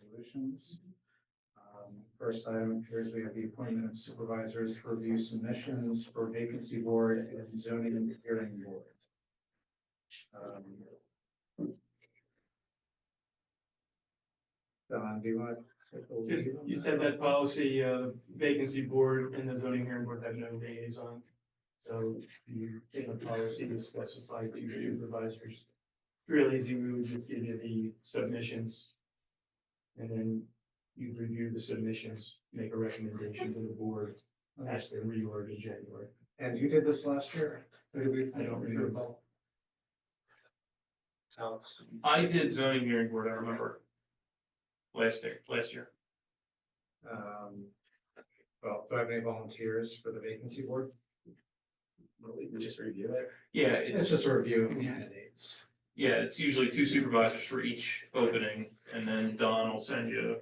resolutions. First item appears we have the appointment of supervisors for review submissions for vacancy board and zoning and hearing board. Don, do you want to take the lead Just, on you that? said that policy, vacancy board and the zoning hearing board have no liaison. So you, in the policy to specify two supervisors. Real easy, we would just give you the submissions. And then you review the submissions, make a recommendation to the board, ask them reorg in January. And you did this last year? Or did we? I don't remember. Alex. I did zoning hearing board, I remember. Last year. Well, do I have any volunteers for the vacancy board? We can just review it. Yeah, It's just a review of candidates. it's usually two supervisors for each opening, and then Don will send you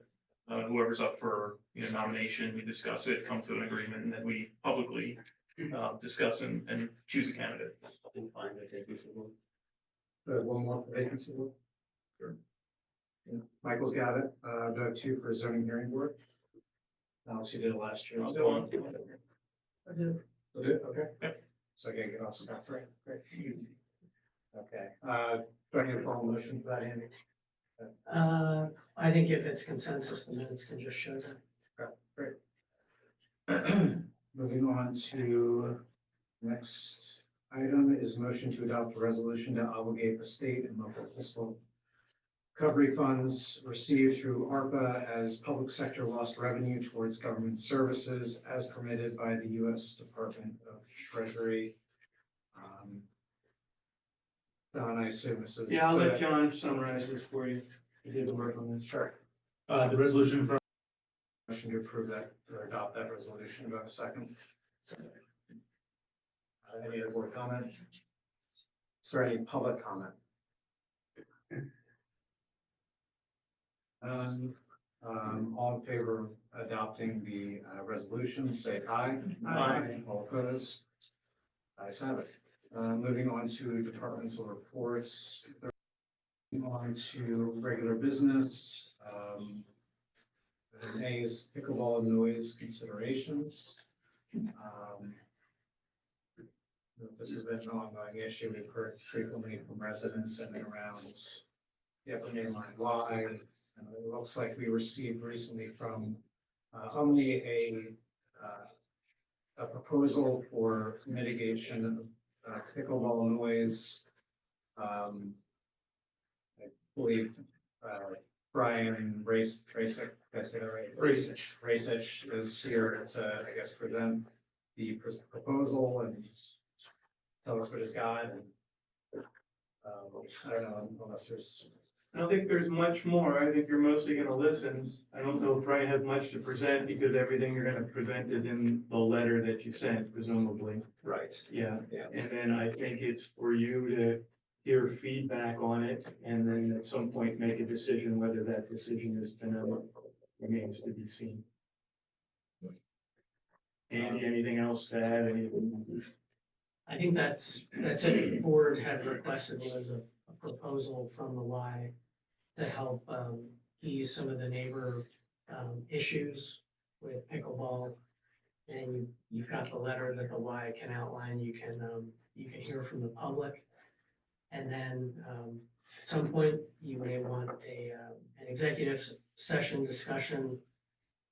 whoever's up for, nomination, we discuss it, come to an agreement, and then we publicly discuss and choose a candidate. I'm fine with vacancy board. One more for vacancy board? Sure. Yeah, Michael's got it. Do I have two for zoning hearing board? Alex, you did it last year. I'll go on. I did. You did? Okay. Yep. So I gotta get off stuff, right? Great. Okay, do I need a formal motion for that, Andy? I think if it's consensus, the minutes can just show that. Great. Moving on to next item is motion to adopt a resolution to obligate the state and local fiscal recovery funds received through ARPA as public sector lost revenue towards government services as permitted by the U.S. Department of Treasury. Don, I assume this is. Yeah, I'll let John summarize this for you. He did the work on this. Sure. The resolution from. Motion to approve that, or adopt that resolution. Do I have a second? Any other board comment? Is there any public comment? All in favor of adopting the resolution, say aye. Aye. All opposed? Ayes have it. Moving on to departmental reports. On to regular business. A's pickleball noise considerations. This has been an ongoing issue. We've heard frequently from residents in and around the upper mainline Y. And it looks like we received recently from only a proposal for mitigation of pickleball noise. I believe Brian Racich, did I say that right? Racich is here to, I guess, present the proposal and tell us what he's got. And I don't know unless there's. I don't think there's much more. I think you're mostly gonna listen. I don't know if Brian has much to present because everything you're gonna present is in the letter that you sent, presumably. Right. Yeah. Yeah. And then I think it's for you to hear feedback on it and then at some point make a decision whether that decision is to know remains to be seen. Andy, anything else to add? Anything? I think that's it. The board had requested was a proposal from the Y to help ease some of the neighbor issues with pickleball. And you've got the letter that the Y can outline. You can hear from the public. And then at some point, you may want an executive session discussion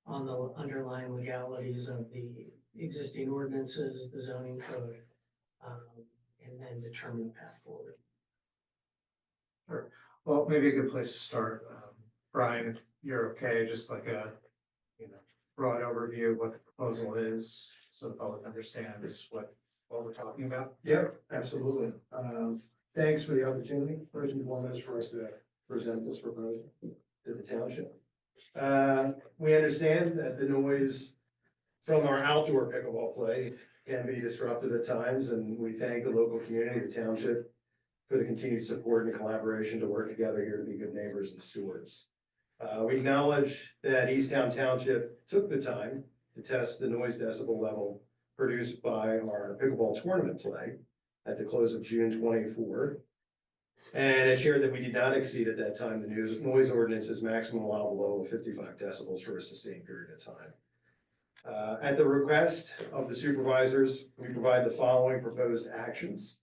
on the underlying legalities of the existing ordinances, the zoning code, and then determine the path forward. Sure. Well, maybe a good place to start, Brian, if you're okay, just like a, broad overview of what the proposal is, so the public understands what we're talking about. Yep, absolutely. Thanks for the opportunity, first and foremost, for us to present this proposal to the township. We understand that the noise from our outdoor pickleball play can be disruptive at times, and we thank the local community, the township, for the continued support and collaboration to work together here to be good neighbors and stewards. We acknowledge that Easttown Township took the time to test the noise decibel level produced by our pickleball tournament play at the close of June 24. And it shared that we did not exceed at that time the noise ordinance's maximum allowable level of 55 decibels for a sustained period of time. At the request of the supervisors, we provide the following proposed actions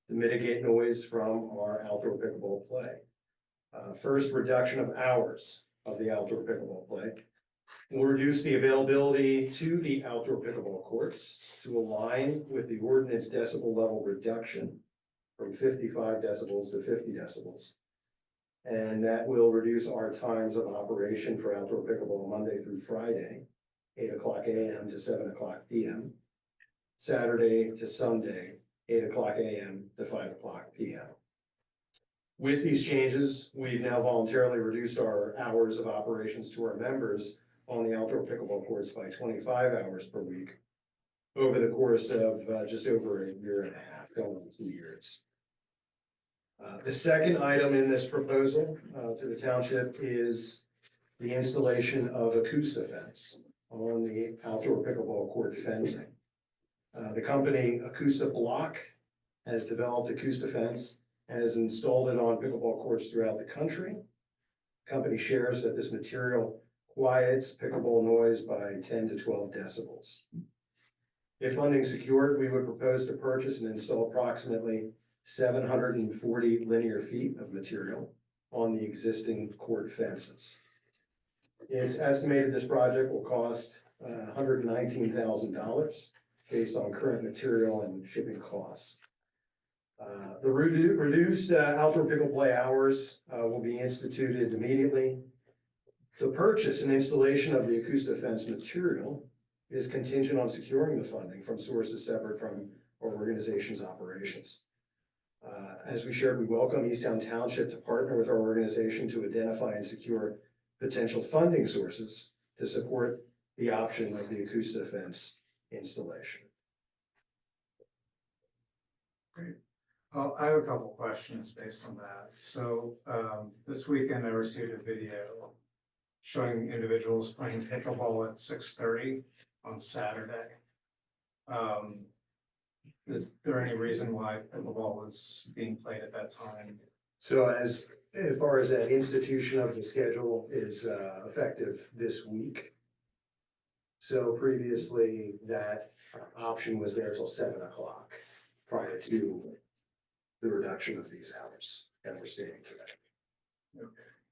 to mitigate noise from our outdoor pickleball play. First, reduction of hours of the outdoor pickleball play. We'll reduce the availability to the outdoor pickleball courts to align with the ordinance decibel level reduction from 55 decibels to 50 decibels. And that will reduce our times of operation for outdoor pickleball Monday through Friday, 8 o'clock AM to 7 o'clock PM. Saturday to Sunday, 8 o'clock AM to 5 o'clock PM. With these changes, we've now voluntarily reduced our hours of operations to our members on the outdoor pickleball courts by 25 hours per week over the course of just over a year and a half, going on 2 years. The second item in this proposal to the township is the installation of acoustic fence on the outdoor pickleball court fencing. The company Acoustic Block has developed acoustic fence and has installed it on pickleball courts throughout the country. The company shares that this material quiets pickleball noise by 10 to 12 decibels. If funding secured, we would propose to purchase and install approximately 740 linear feet of material on the existing court fences. It's estimated this project will cost $119,000 based on current material and shipping costs. The reduced outdoor pickle play hours will be instituted immediately. The purchase and installation of the acoustic fence material is contingent on securing the funding from sources separate from our organization's operations. As we shared, we welcome Easttown Township to partner with our organization to identify and secure potential funding sources to support the option of the acoustic fence installation. I have a couple questions based on that. So, this weekend I received a video showing individuals playing pickleball at 6:30 on Saturday. Is there any reason why pickleball was being played at that time? So as far as that institution of the schedule is effective this week. So previously that option was there till 7 o'clock prior to the reduction of these hours that we're stating today.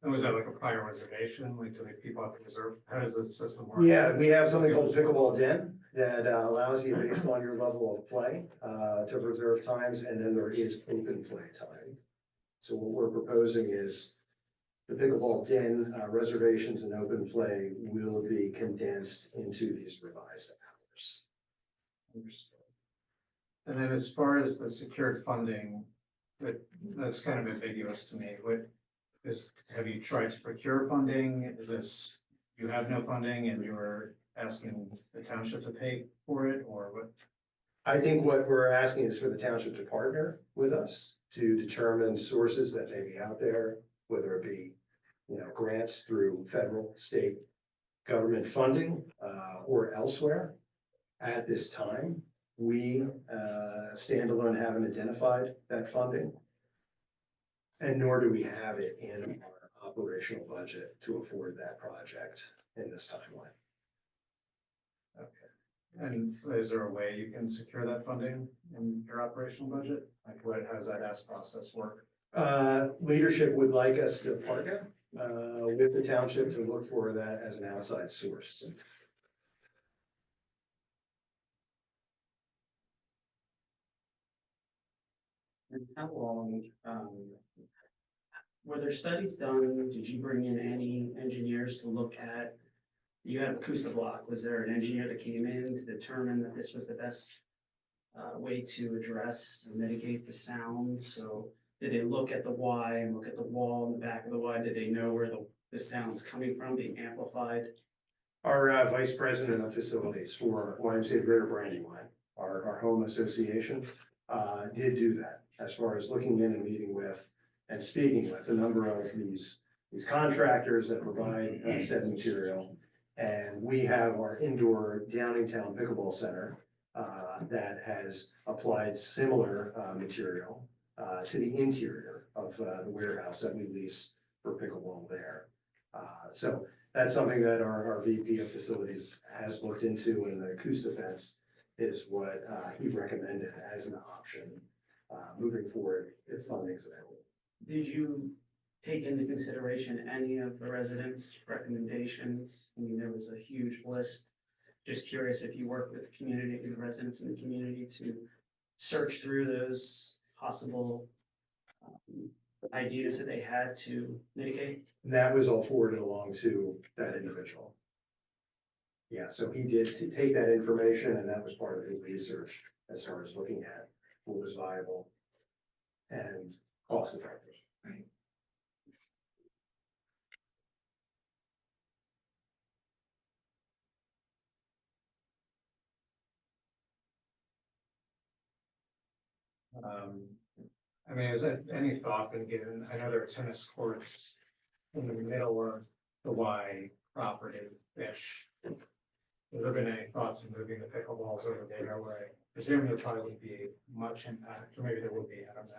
And was that like a prior reservation? Like, do they people have to reserve? How does the system work? Yeah, we have something called Pickleball Den that allows you, based on your level of play, to reserve times, and then there is open play time. So what we're proposing is the Pickleball Den reservations and open play will be condensed into these revised hours. Understood. And then as far as the secured funding, that's kind of ambiguous to me. Have you tried to procure funding? Is this, you have no funding and you're asking the township to pay for it, or what? I think what we're asking is for the township to partner with us to determine sources that may be out there, whether it be, grants through federal, state government funding, or elsewhere. At this time, we, standalone, haven't identified that funding. And nor do we have it in our operational budget to afford that project in this timeline. Okay. And is there a way you can secure that funding in your operational budget? Like how does that ask process work? Leadership would like us to partner with the township to look for that as an outside source. And how long, were there studies done? Did you bring in any engineers to look at? You had acoustic block. Was there an engineer that came in to determine that this was the best way to address or mitigate the sound? So did they look at the Y and look at the wall in the back of the Y? Did they know where the sound's coming from, being amplified? Our vice president of facilities for YMCA Greater Brandywine, our home association, did do that as far as looking in and meeting with and speaking with a number of these contractors that provide said material. And we have our indoor Downingtown Pickleball Center that has applied similar material to the interior of the warehouse that we lease for pickleball there. So that's something that our VP of facilities has looked into, and the acoustic fence is what he recommended as an option moving forward if funding is available. Did you take into consideration any of the residents' recommendations? I mean, there was a huge list. Just curious if you worked with the community, the residents in the community to search through those possible ideas that they had to mitigate? And that was all forwarded along to that individual. Yeah, so he did take that information, and that was part of his research as far as looking at what was viable and cost effective. I mean, has any thought been given? I know there are tennis courts in the middle of the Y property-ish. Has there been any thoughts of moving the pickleballs over there where presumably there probably wouldn't be much impact, or maybe there would be, I don't know.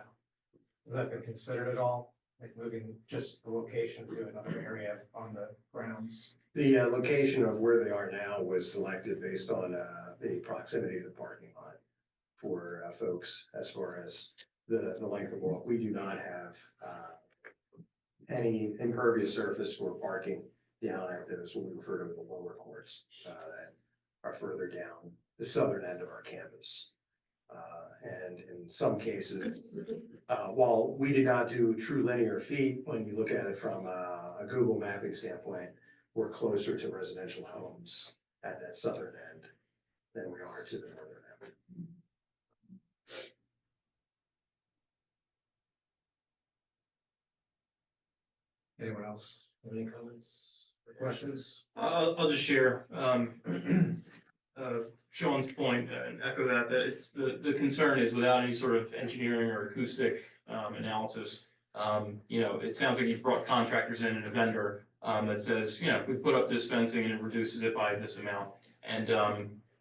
Has that been considered at all? Like moving just the location to another area on the grounds? The location of where they are now was selected based on the proximity to the parking lot for folks as far as the length of walk. We do not have any impervious surface for parking down at those, what we refer to as the lower courts that are further down the southern end of our campus. And in some cases, while we did not do true linear feet, when you look at it from a Google mapping standpoint, we're closer to residential homes at that southern end than we are to the northern end. Anyone else have any comments or questions? I'll just share, Sean's point and echo that it's the concern is without any sort of engineering or acoustic, analysis. It sounds like you've brought contractors in and a vendor, that says, we put up this fencing and it reduces it by this amount. And,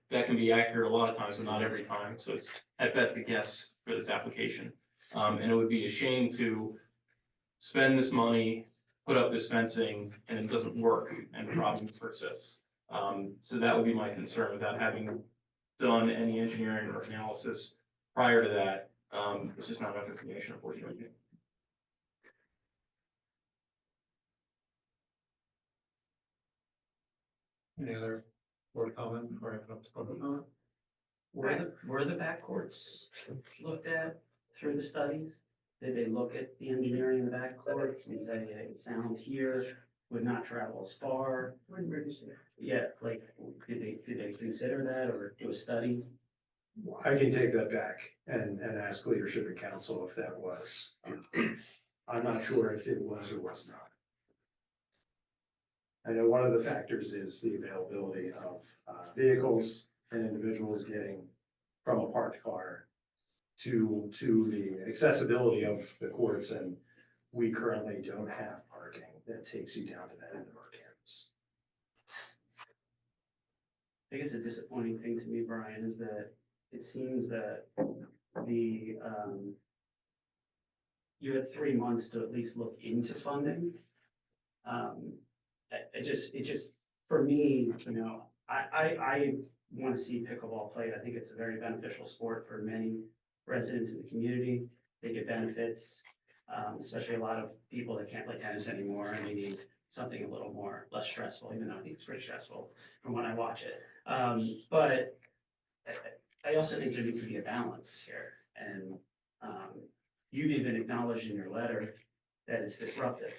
that can be accurate a lot of times, but not every time. So it's at best a guess for this application. And it would be a shame to spend this money, put up this fencing, and it doesn't work and the problem persists. So that would be my concern without having done any engineering or analysis prior to that. It's just not enough information, unfortunately. Any other board comment before I open up to public comment? Were the backcourts looked at through the studies? Did they look at the engineering in the backcourts and say, yeah, it's sound here, would not travel as far? Yeah, like, did they consider that or do a study? I can take that back and ask leadership and council if that was. I'm not sure if it was or was not. I know one of the factors is the availability of vehicles and individuals getting from a parked car to the accessibility of the courts, and we currently don't have parking that takes you down to that end of our campus. I guess a disappointing thing to me, Brian, is that it seems that the, you had 3 months to at least look into funding. It just, for me, I want to see pickleball played. I think it's a very beneficial sport for many residents in the community. They get benefits, especially a lot of people that can't play tennis anymore and they need something a little more, less stressful, even though it's pretty stressful from when I watch it. But I also think there needs to be a balance here. And you've even acknowledged in your letter that it's disruptive.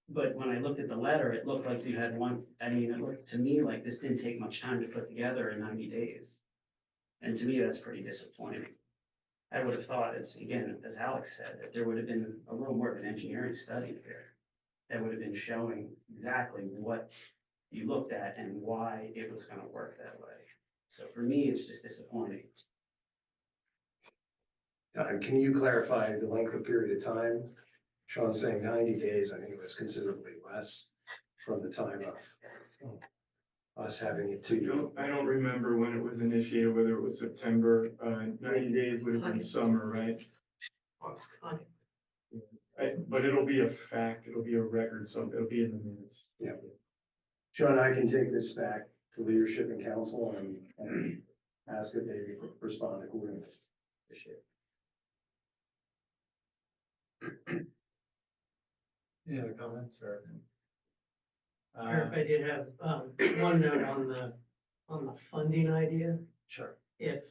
But when I looked at the letter, it looked like you had it looked to me like this didn't take much time to put together in 90 days. And to me, that's pretty disappointing. I would have thought, as Alex said, that there would have been a little more of an engineering study here that would have been showing exactly what you looked at and why it was going to work that way. So for me, it's just disappointing. Can you clarify the length of period of time? Sean's saying 90 days. I think it was considerably less from the time of us having it to you. I don't remember when it was initiated, whether it was September, 90 days would have been summer, right? But it'll be a fact, it'll be a record, so it'll be in the minutes. Yeah. Sean, I can take this back to leadership and council and ask if they respond accordingly. Appreciate it. Any other comments or? Eric, I did have, one note on the funding idea. Sure. If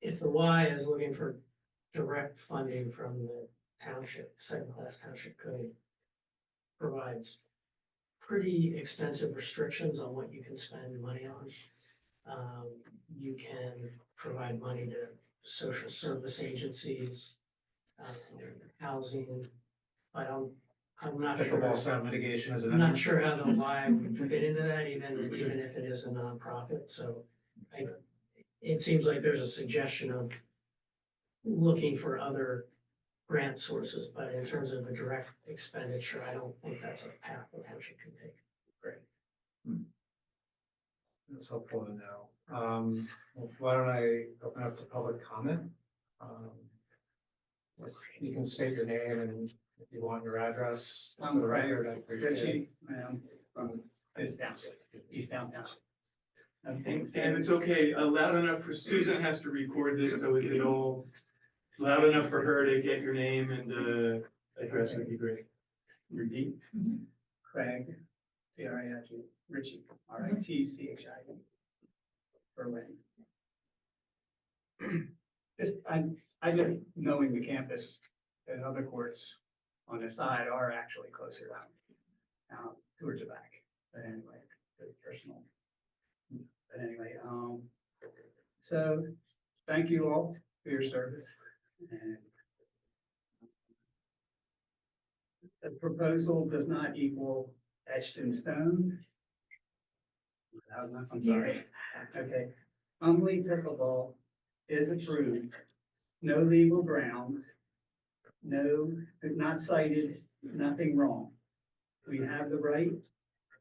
the Y is looking for direct funding from the township, second class township code provides pretty extensive restrictions on what you can spend money on. You can provide money to social service agencies, housing, but I'm not sure. Pickleball sound mitigation is I'm not sure how the Y would fit into that, even if it is a nonprofit, so it seems like there's a suggestion of looking for other grant sources, but in terms of a direct expenditure, I don't think that's a path the township can take. That's helpful to know. Why don't I open up to public comment? You can state your name and if you want your address on the record, I appreciate it. Richie, from this township, Easttown Township. And it's okay, loud enough for Susan has to record this, so is it all loud enough for her to get your name and address would be great. Repeat. Craig, C-R-A-I-G, Richie, R-I-T-C-H-I. Berlin. I just knowing the campus and other courts on the side are actually closer down, towards the back. But anyway, very personal. But anyway, so thank you all for your service. And the proposal does not equal etched in stone. I'm sorry. Okay. Pickleball is approved. No legal grounds. No, not cited, nothing wrong. We have the right,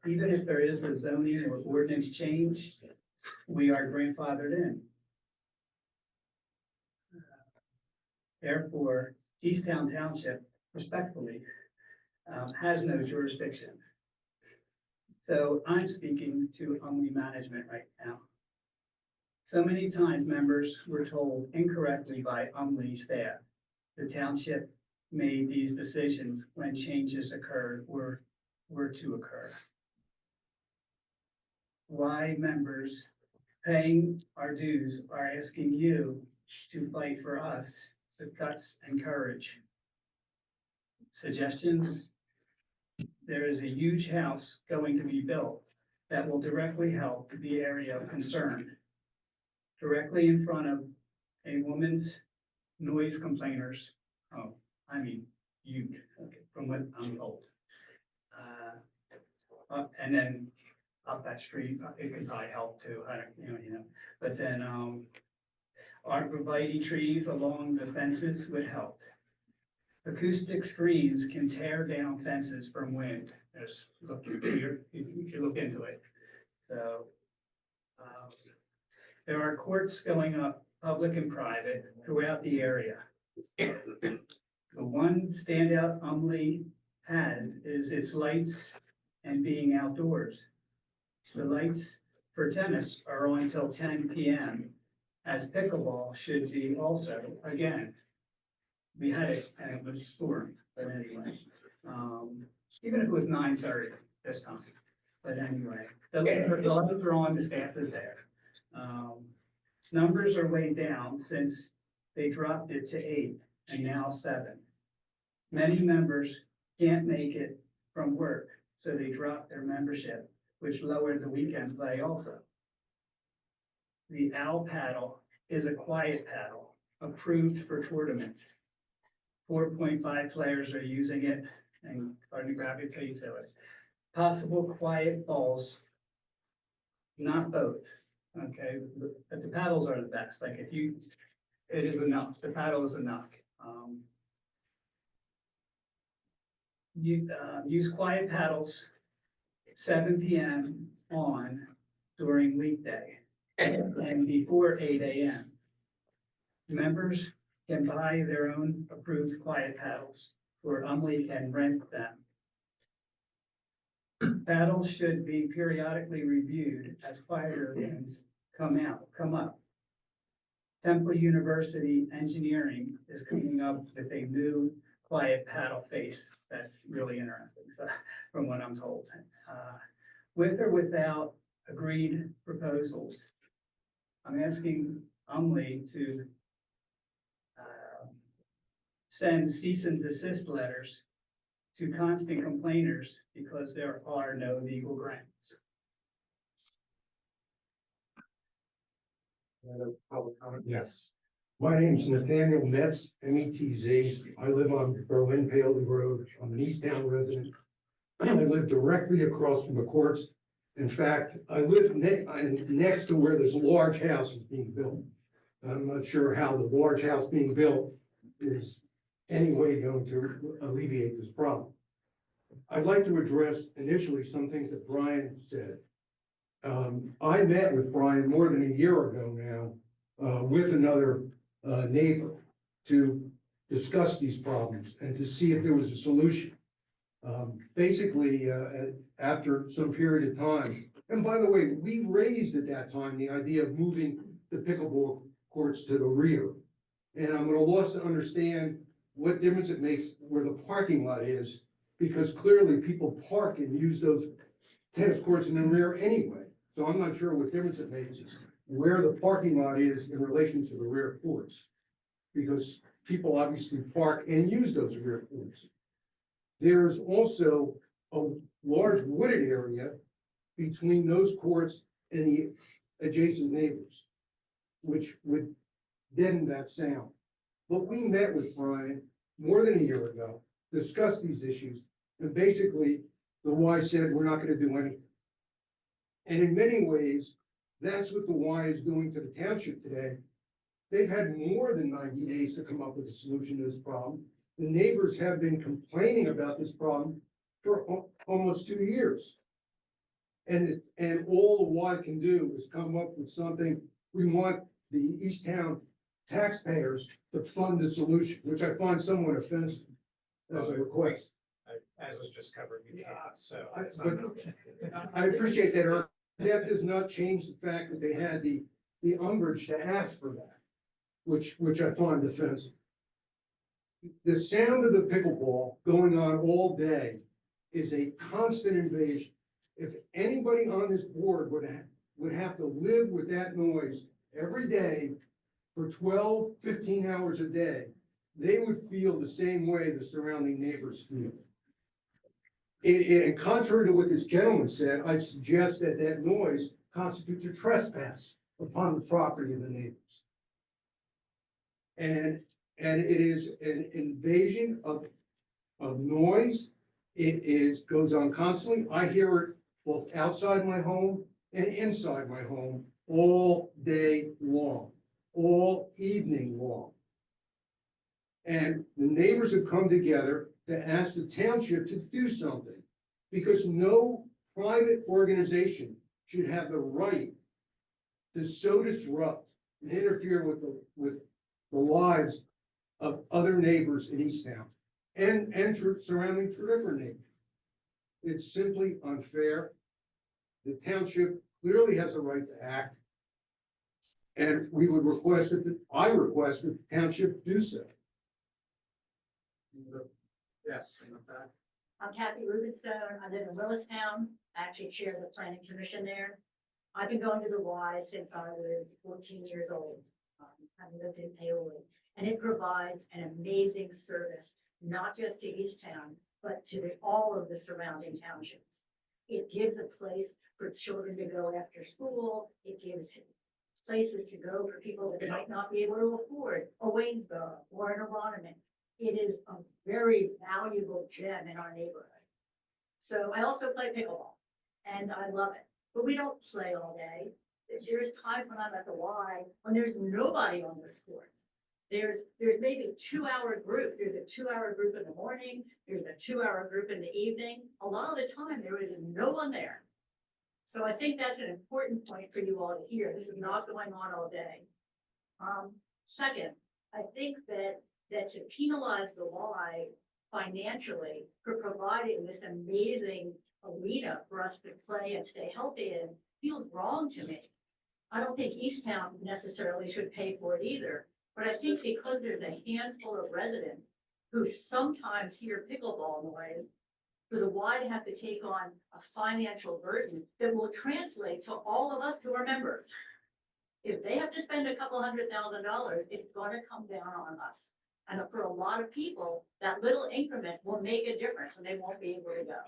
even if there is a zoning or ordinance change, we are grandfathered in. Therefore, Easttown Township respectfully has no jurisdiction. So I'm speaking to management right now. So many times members were told incorrectly by staff, the township made these decisions when changes occurred or were to occur. Why members paying our dues are asking you to fight for us with guts and courage. Suggestions? There is a huge house going to be built that will directly help the area of concern. Directly in front of a woman's noise complainers. Oh, I mean, huge, okay, from what I'm told. And then up that street, it could probably help too, but then, arborvitae trees along the fences would help. Acoustic screens can tear down fences from wind. You can look into it. So, there are courts going up, public and private, throughout the area. The one standout has is its lights and being outdoors. The lights for tennis are on until 10 p.m. as pickleball should be also, again. We had it and it was storm, but anyway, even if it was 9:30 this time, but anyway, the lights are on, the staff is there. Numbers are way down since they dropped it to 8 and now 7. Many members can't make it from work, so they drop their membership, which lowered the weekend play also. The Owl paddle is a quiet paddle approved for tournaments. 4.5 players are using it and are to gravitate to it. Possible quiet balls, not both, okay? But the paddles are the best. Like it is enough. The paddle is enough. Use quiet paddles, 7 p.m. on during weekday and before 8 a.m. Members can buy their own approved quiet paddles, or Umley can rent them. Paddles should be periodically reviewed as quieter events come up. Temple University Engineering is coming up with a new quiet paddle face. That's really interesting, so, from what I'm told. With or without agreed proposals, I'm asking Umley to send cease and desist letters to constant complainers because there are no legal grounds. Public comment? Yes. My name's Nathaniel Metz, M-E-T-Z. I live on Berlin Paley Road. I'm an Easttown resident. I live directly across from the courts. In fact, I live next to where this large house is being built. I'm not sure how the large house being built is anyway going to alleviate this problem. I'd like to address initially some things that Brian said. I met with Brian more than a year ago now, with another neighbor to discuss these problems and to see if there was a solution. Basically, after some period of time, and by the way, we raised at that time the idea of moving the pickleball courts to the rear. And I'm at a loss to understand what difference it makes where the parking lot is, because clearly people park and use those tennis courts in the rear anyway. So I'm not sure what difference it makes where the parking lot is in relation to the rear courts. Because people obviously park and use those rear courts. There's also a large wooded area between those courts and the adjacent neighbors, which would deaden that sound. But we met with Brian more than a year ago, discussed these issues, and basically the Y said, we're not going to do anything. And in many ways, that's what the Y is doing to the township today. They've had more than 90 days to come up with a solution to this problem. The neighbors have been complaining about this problem for almost 2 years. And all the Y can do is come up with something. We want the Easttown taxpayers to fund the solution, which I find somewhat offensive as a request. As was just covered, we can't, so. I appreciate that, Earl. That does not change the fact that they had the umbrage to ask for that, which I find offensive. The sound of the pickleball going on all day is a constant invasion. If anybody on this board would have to live with that noise every day for 12, 15 hours a day, they would feel the same way the surrounding neighbors feel. And contrary to what this gentleman said, I suggest that that noise constitutes a trespass upon the property of the neighbors. And it is an invasion of noise. It goes on constantly. I hear it both outside my home and inside my home all day long, all evening long. And the neighbors have come together to ask the township to do something, because no private organization should have the right to so disrupt and interfere with the lives of other neighbors in Easttown and surrounding different neighbors. It's simply unfair. The township clearly has a right to act. And we would request I request that the township do so. Yes. And with that, I'm Kathy Rubenstone. I live in Willistown. I actually chair the planning commission there. I've been going to the Y since I was 14 years old. I've lived in Paoli, and it provides an amazing service, not just to Easttown, but to all of the surrounding townships. It gives a place for children to go after school. It gives places to go for people that might not be able to afford a Waynesboro or an Aronimink. It is a very valuable gem in our neighborhood. So I also play pickleball, and I love it. But we don't play all day. There's times when I'm at the Y when there's nobody on this court. There's maybe 2-hour groups. There's a 2-hour group in the morning. There's a 2-hour group in the evening. A lot of the time there is no one there. So I think that's an important point for you all to hear. This is not going on all day. Second, I think that to penalize the Y financially for providing this amazing arena for us to play and stay healthy in feels wrong to me. I don't think Easttown necessarily should pay for it either, but I think because there's a handful of residents who sometimes hear pickleball noise, for the Y to have to take on a financial burden that will translate to all of us who are members. If they have to spend a couple $100,000, it's gonna come down on us. And for a lot of people, that little increment will make a difference and they won't be able to go.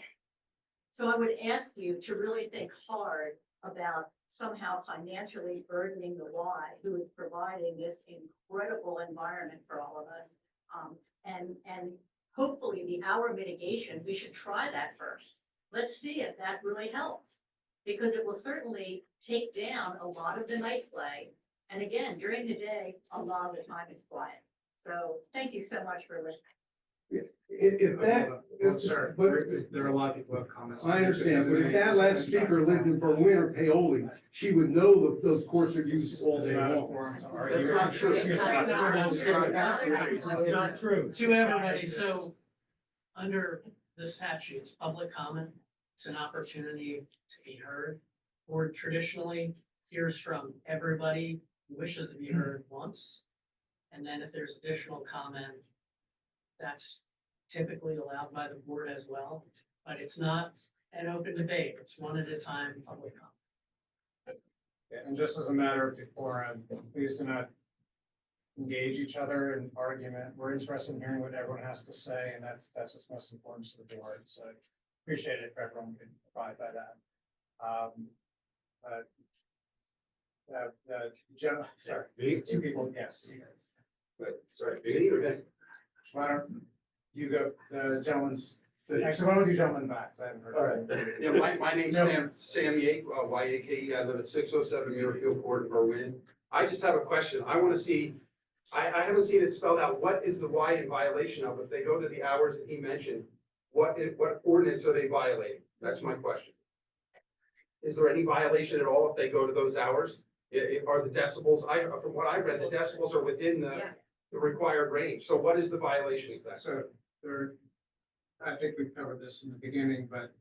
So I would ask you to really think hard about somehow financially burdening the Y, who is providing this incredible environment for all of us. And hopefully the hour mitigation, we should try that first. Let's see if that really helps. Because it will certainly take down a lot of the night play. And again, during the day, a lot of the time it's quiet. So thank you so much for listening. If that, Well, sir, but there are a lot of people who have comments. I understand, but if that last speaker lived in Berlin or Paoli, she would know that those courts are used all day long. That's not true. Not true. To everybody, so under the statutes, public comment, it's an opportunity to be heard. Board traditionally hears from everybody who wishes to be heard once. And then if there's additional comment, that's typically allowed by the board as well, but it's not an open debate. It's one at a time, public comment. And just as a matter of decorum, please do not engage each other in argument. We're interested in hearing what everyone has to say, and that's what's most important to the board. So appreciate it if everyone could abide by that. Sorry, two people, yes. Sorry, me or him? Why don't you go, the gentleman's, actually, why don't you gentlemen back? 'Cause I haven't heard. All right. Yeah, my name's Sam Yake, Y-A-K-E. I live at 607 Muirfield Court in Berwyn. I just have a question. I want to see, I haven't seen it spelled out. What is the Y in violation of? If they go to the hours that he mentioned, what ordinance are they violating? That's my question. Is there any violation at all if they go to those hours? Are the decibels, from what I read, the decibels are within the required range. So what is the violation exactly? So there, I think we've covered this in the beginning, but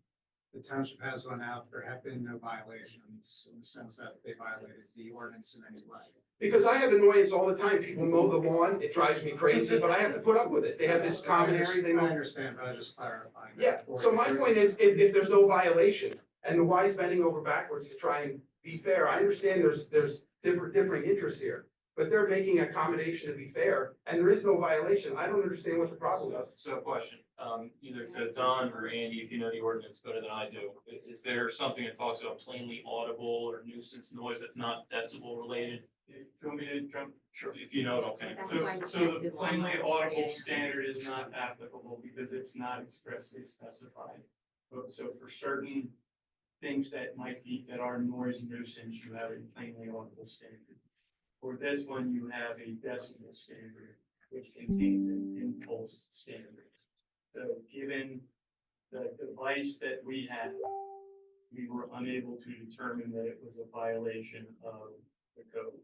the township has gone out, there have been no violations in the sense that they violated the ordinance in any way. Because I have annoyance all the time. People mow the lawn. It drives me crazy, but I have to put up with it. They have this common area. They I mow. understand, but I was just clarifying. Yeah, so my point is, if there's no violation and the Y's bending over backwards to try and be fair, I understand there's differing interests here. But they're making accommodation to be fair, and there is no violation. I don't understand what the problem is. So question, either to Don or Andy, if you know the ordinance better than I do, is there something that talks about plainly audible or nuisance noise that's not decibel related? Do you want me to jump? Sure, if you know it, okay. So the plainly audible standard is not applicable because it's not expressly specified. So for certain things that are noise nuisance, you have a plainly audible standard. For this one, you have a decibel standard, which contains an impulse standard. So given the device that we had, we were unable to determine that it was a violation of the code.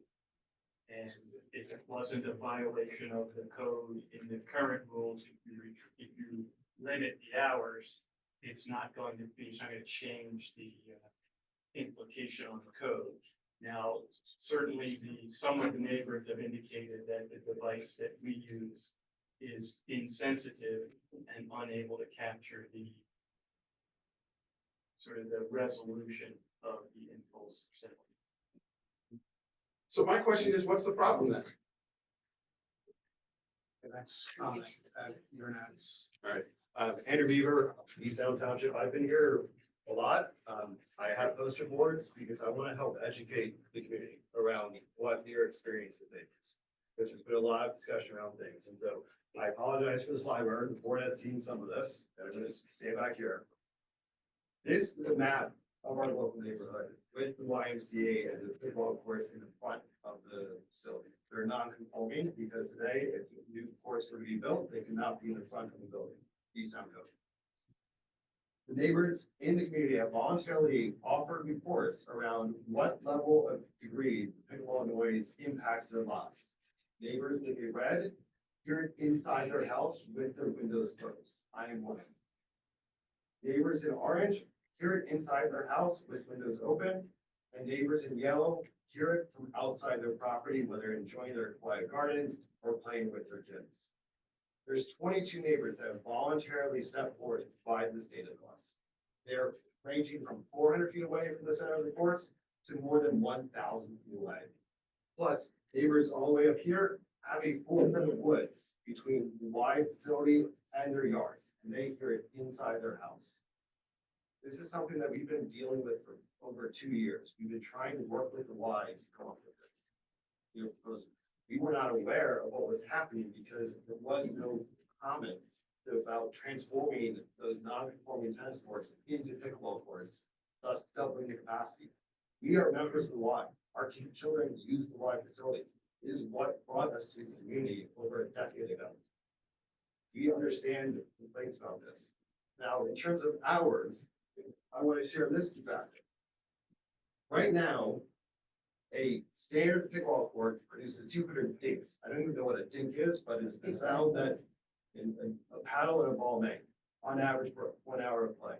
And if it wasn't a violation of the code in the current rules, if you limit the hours, it's not going to change the implication on the code. Now, certainly some of the neighbors have indicated that the device that we use is insensitive and unable to capture the sort of the resolution of the impulse signal. So my question is, what's the problem then? The next comment, you're next. Andrew Beaver, Easttown Township. I've been here a lot. I have poster boards because I want to help educate the community around what your experience is. Because there's been a lot of discussion around things. And so I apologize for the slide word. The board has seen some of this. And I'm going to stay back here. This is a map of our local neighborhood with the YMCA and the pickleball courts in the front of the facility. They're non-conforming because today, if new courts were to be built, they cannot be in the front of the building. Easttown code. The neighbors in the community have voluntarily offered reports around what level of degree pickleball noise impacts their lives. Neighbors that they read hear it inside their house with their windows closed. I am one. Neighbors in orange hear it inside their house with windows open, and neighbors in yellow hear it from outside their property, whether enjoying their quiet gardens or playing with their kids. There's 22 neighbors that have voluntarily stepped forward to provide this data to us. They're ranging from 400 feet away from the center of the courts to more than 1,000 feet away. Plus, neighbors all the way up here have a full bit of woods between the Y facility and their yards, and they hear it inside their house. This is something that we've been dealing with for over 2 years. We've been trying to work with the Y to come up with this. You know, because we were not aware of what was happening because there was no comment about transforming those non-conforming tennis courts into pickleball courts, thus doubling the capacity. We are members of the Y. Our children use the Y facilities. It is what brought us to this community over a decade ago. We understand the complaints about this. Now, in terms of hours, I want to share this fact. Right now, a standard pickleball court produces 200 dinks. I don't even know what a dink is, but it's the sound that a paddle and a ball make on average for 1 hour of play.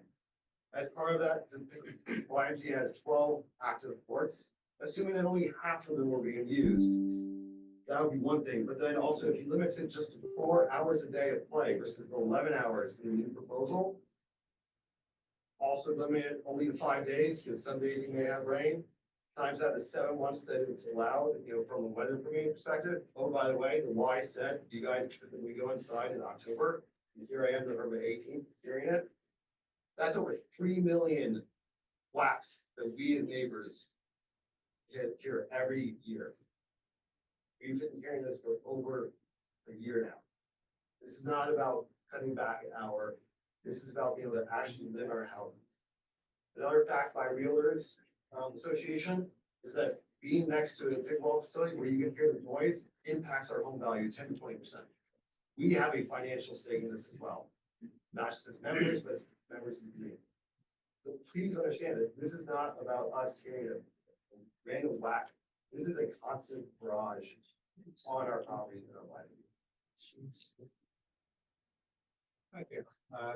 As part of that, the YMCA has 12 active courts, assuming that only half of them were being used. That would be one thing, but then also if you limit it just to 4 hours a day of play versus the 11 hours in the new proposal, also limit it only to 5 days, because some days you may have rain. Times that to 7 months that it's allowed, you know, from a weather permitting perspective. Oh, by the way, the Y said, you guys, we go inside in October, and here I am November 18th hearing it. That's over 3 million whacks that we as neighbors get here every year. We've been hearing this for over a year now. This is not about cutting back an hour. This is about being able to actually live in our houses. Another fact by Realtors Association is that being next to a pickleball facility where you can hear the noise impacts our home value 10 to 20%. We have a financial stake in this as well, not just as members, but as members of the community. So please understand that this is not about us hearing a random whack. This is a constant barrage on our properties and our life. Thank you.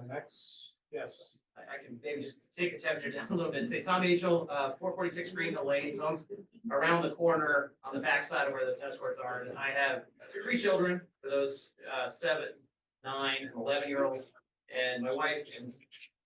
Next, yes. I can maybe just take the temperature down a little bit, say Tom Angel, 446 Green Hill Lane, so I'm around the corner on the backside of where those tennis courts are, and I have 3 children, for those 7, 9, and 11-year-olds, and my wife, and it's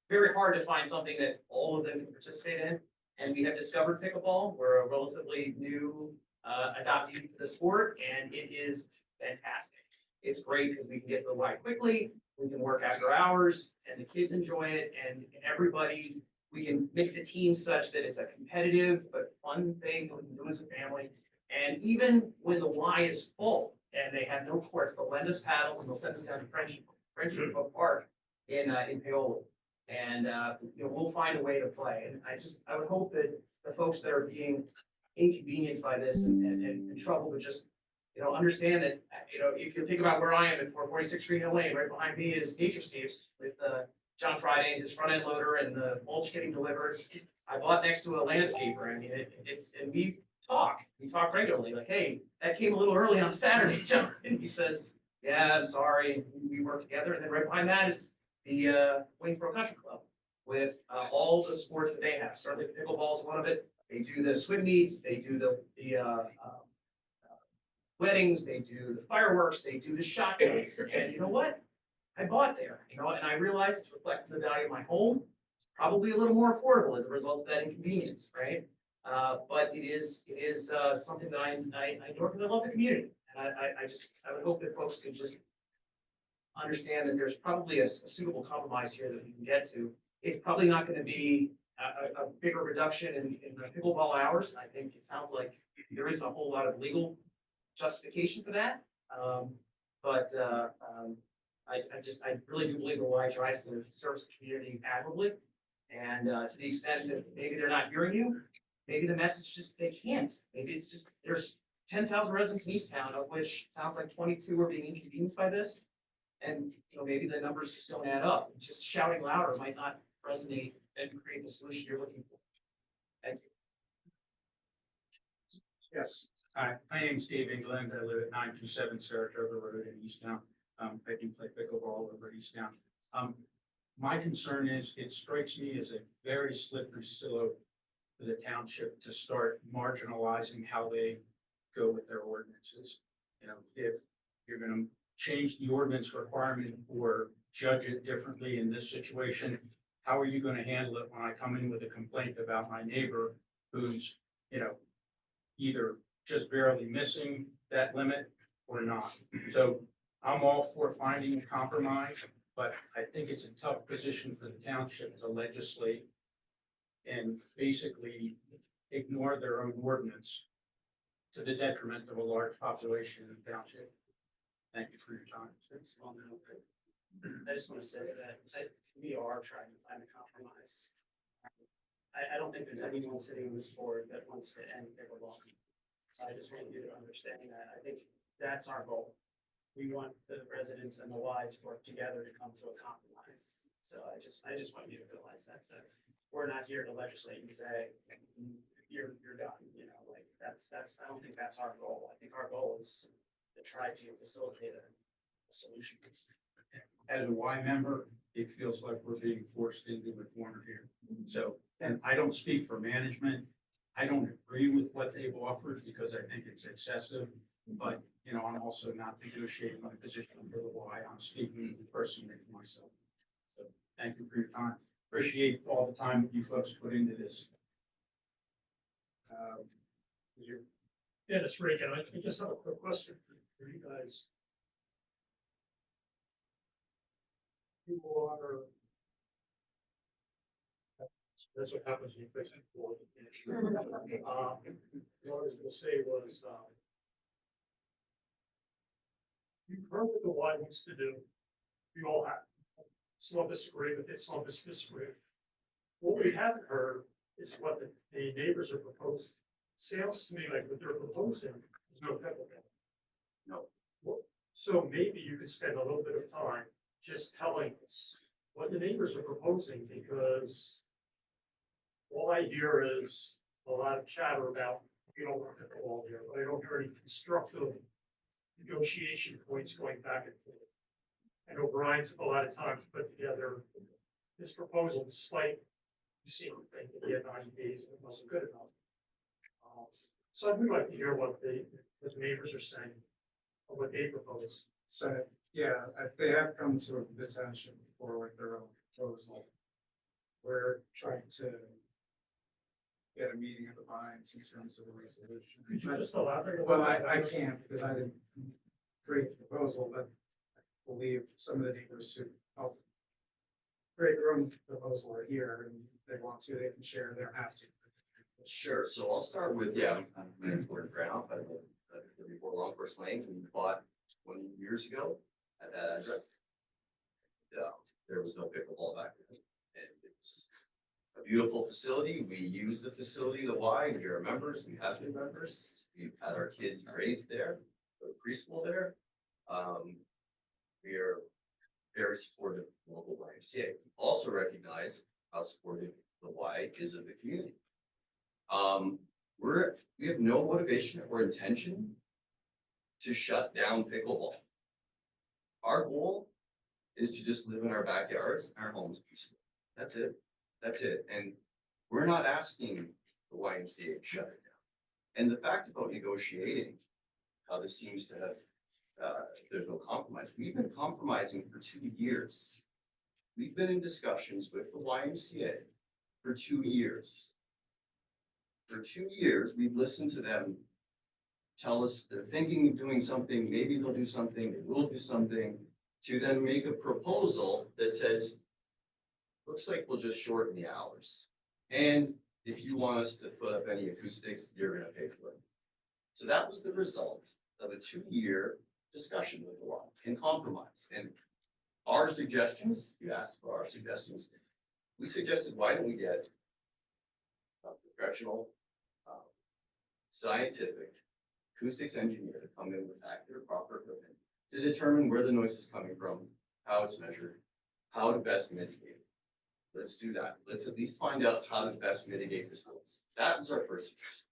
very hard to find something that all of them can participate in, and we have discovered pickleball. We're a relatively new adoptee to the sport, and it is fantastic. It's great because we can get to the Y quickly, we can work after hours, and the kids enjoy it, and everybody, we can make the team such that it's a competitive but fun thing we can do as a family. And even when the Y is full and they have no courts, they'll lend us paddles and they'll send us down to Friendship Park in Paola. And you know, we'll find a way to play. And I would hope that the folks that are being inconvenienced by this and in trouble would just, you know, understand that, you know, if you think about where I am at 446 Green Hill Lane, right behind me is Nature Steve's with John Friday and his front end loader and the mulch getting delivered. I bought next to a landscaper. I mean, and we talk regularly, like, hey, that came a little early on Saturday, John. And he says, yeah, I'm sorry. And we work together. And then right behind that is the Waynesboro Country Club with all the sports that they have. Certainly pickleball is one of it. They do the swim meets, they do the weddings, they do the fireworks, they do the shot shows. And you know what? I bought there, you know, and I realized it's reflecting the value of my home, probably a little more affordable as a result of that inconvenience, right? But it is something that I adore because I love the community. And I would hope that folks can just understand that there's probably a suitable compromise here that we can get to. It's probably not going to be a bigger reduction in the pickleball hours. I think it sounds like there isn't a whole lot of legal justification for that. I really do believe the Y tries to serve the community admirably. And to the extent that maybe they're not hearing you, maybe the message just, they can't. Maybe it's just, there's 10,000 residents in Easttown, of which it sounds like 22 are being inconvenienced by this. And, you know, maybe the numbers just don't add up. Just shouting louder might not resonate and create the solution you're looking for. Thank you. Yes. Hi, my name's Dave England. I live at 927 Saratoga Road in Easttown. I do play pickleball over at Easttown. My concern is it strikes me as a very slippery slope for the township to start marginalizing how they go with their ordinances. You know, if you're gonna change the ordinance requirement or judge it differently in this situation, how are you gonna handle it when I come in with a complaint about my neighbor who's, you know, either just barely missing that limit or not? So I'm all for finding a compromise, but I think it's a tough position for the township to legislate and basically ignore their own ordinance to the detriment of a large population in the township. Thank you for your time. I just want to say that we are trying to find a compromise. I don't think there's anyone sitting on this board that wants to end pickleball. So I just want you to understand that. I think that's our goal. We want the residents and the Y to work together to come to a compromise. So I just want you to realize that. So we're not here to legislate and say, you're done, you know, like that's, I don't think that's our goal. I think our goal is to try to facilitate a solution. As a Y member, it feels like we're being forced into the corner here. So, and I don't speak for management. I don't agree with what they've offered because I think it's excessive, but, you know, I'm also not negotiating my position for the Y. I'm speaking personally for myself. So thank you for your time. Appreciate all the time that you folks put into this. Dennis Reagan, I just have a quick question for you guys. You are, that's what happens when you fix it for. What I was gonna say was, you've heard what the Y wants to do. We all have. Some of us agree with it, some of us disagree. What we haven't heard is what the neighbors are proposing. Sounds to me like what they're proposing is no pickleball. No. So maybe you could spend a little bit of time just telling us what the neighbors are proposing, because all I hear is a lot of chatter about, you don't want pickleball here, but I don't hear any constructive negotiation points going back and forth. I know Brian took a lot of time to put together this proposal, despite you seeing the thing that he had 90 days and it wasn't good enough. So I'd like to hear what the neighbors are saying, or what they propose. So, yeah, they have come to the township before with their own proposal. We're trying to get a meeting of the minds in terms of a resolution. Could you just elaborate? Well, I can't because I didn't create the proposal, but I believe some of the neighbors who helped create their own proposal are here, and they want to, they can share, they don't have to. Sure, so I'll start with, yeah, I'm Gordon Granoff, I live at 34 Longcourse Lane, we bought 20 years ago at that address. There was no pickleball back then, and it was a beautiful facility. We use the facility, the Y, we are members, we have been members, we've had our kids raised there, go to preschool there. We are very supportive of the local YMCA. We also recognize how supportive the Y is of the community. We have no motivation or intention to shut down pickleball. Our goal is to just live in our backyards, our homes peacefully. That's it. That's it. And we're not asking the YMCA to shut it down. And the fact about negotiating, how this seems to have, there's no compromise. We've been compromising for 2 years. We've been in discussions with the YMCA for 2 years. For 2 years, we've listened to them tell us they're thinking of doing something, maybe they'll do something, they will do something, to then make a proposal that says, looks like we'll just shorten the hours. And if you want us to put up any acoustics, you're gonna pay for it. So that was the result of a 2-year discussion with the law and compromise. And our suggestions, you asked for our suggestions, we suggested, why don't we get a professional, scientific acoustics engineer to come in with accurate, proper equipment to determine where the noise is coming from, how it's measured, how to best mitigate it. Let's do that. Let's at least find out how to best mitigate this noise. That was our first suggestion.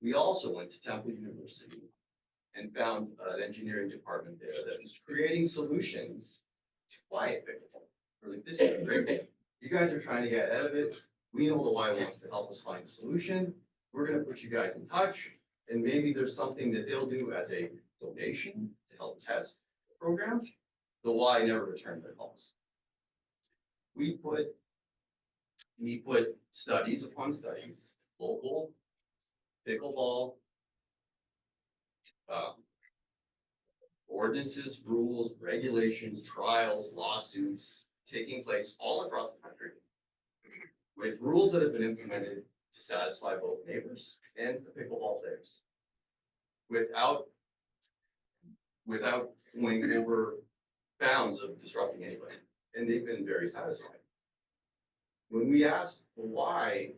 We also went to Temple University and found an engineering department there that was creating solutions to quiet pickleball. We're like, this is great. You guys are trying to get out of it. We know the Y wants to help us find a solution. We're gonna put you guys in touch, and maybe there's something that they'll do as a donation to help test the program. The Y never returned their calls. We put studies upon studies, local pickleball ordinances, rules, regulations, trials, lawsuits taking place all across the country with rules that have been implemented to satisfy both neighbors and the pickleball players without going over bounds of disrupting anybody. And they've been very satisfied. When we asked why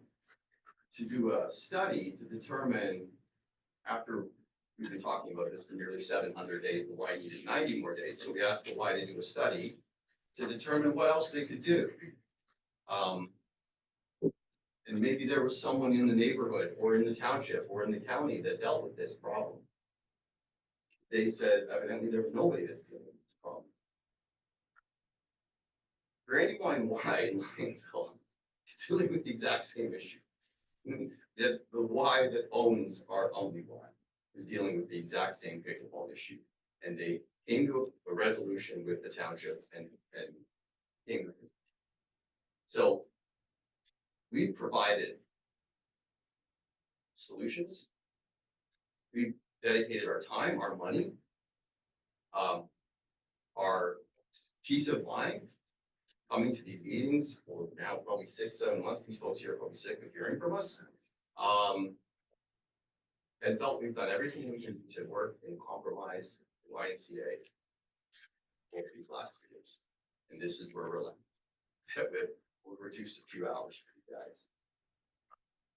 to do a study to determine, after we've been talking about this for nearly 700 days, the Y needed 90 more days, so we asked the Y to do a study to determine what else they could do. And maybe there was someone in the neighborhood or in the township or in the county that dealt with this problem. They said evidently there was nobody that's dealing with this problem. Brandywine Y in Lineville is dealing with the exact same issue. That the Y that owns our only Y is dealing with the exact same pickleball issue. And they came to a resolution with the township and came with it. So we've provided solutions. We've dedicated our time, our money, our peace of mind, coming to these meetings for now probably 6-7 months. These folks here are probably sick of hearing from us. And felt we've done everything we can to work and compromise the YMCA over these last 2 years. And this is where we're left. We'll reduce a few hours for you guys.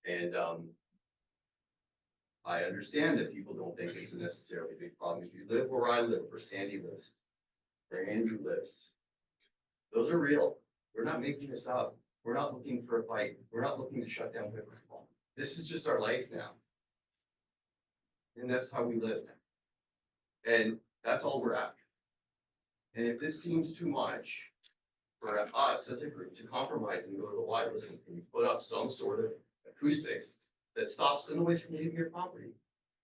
And I understand that people don't think it's a necessarily big problem. If you live where I live, where Sandy lives, where Andrew lives, those are real. We're not making this up. We're not looking for a fight. We're not looking to shut down pickleball. This is just our life now. And that's how we live. And that's all we're after. And if this seems too much for us as a group to compromise and go to the Y, listen, can you put up some sort of acoustics that stops the noise from leaving your property?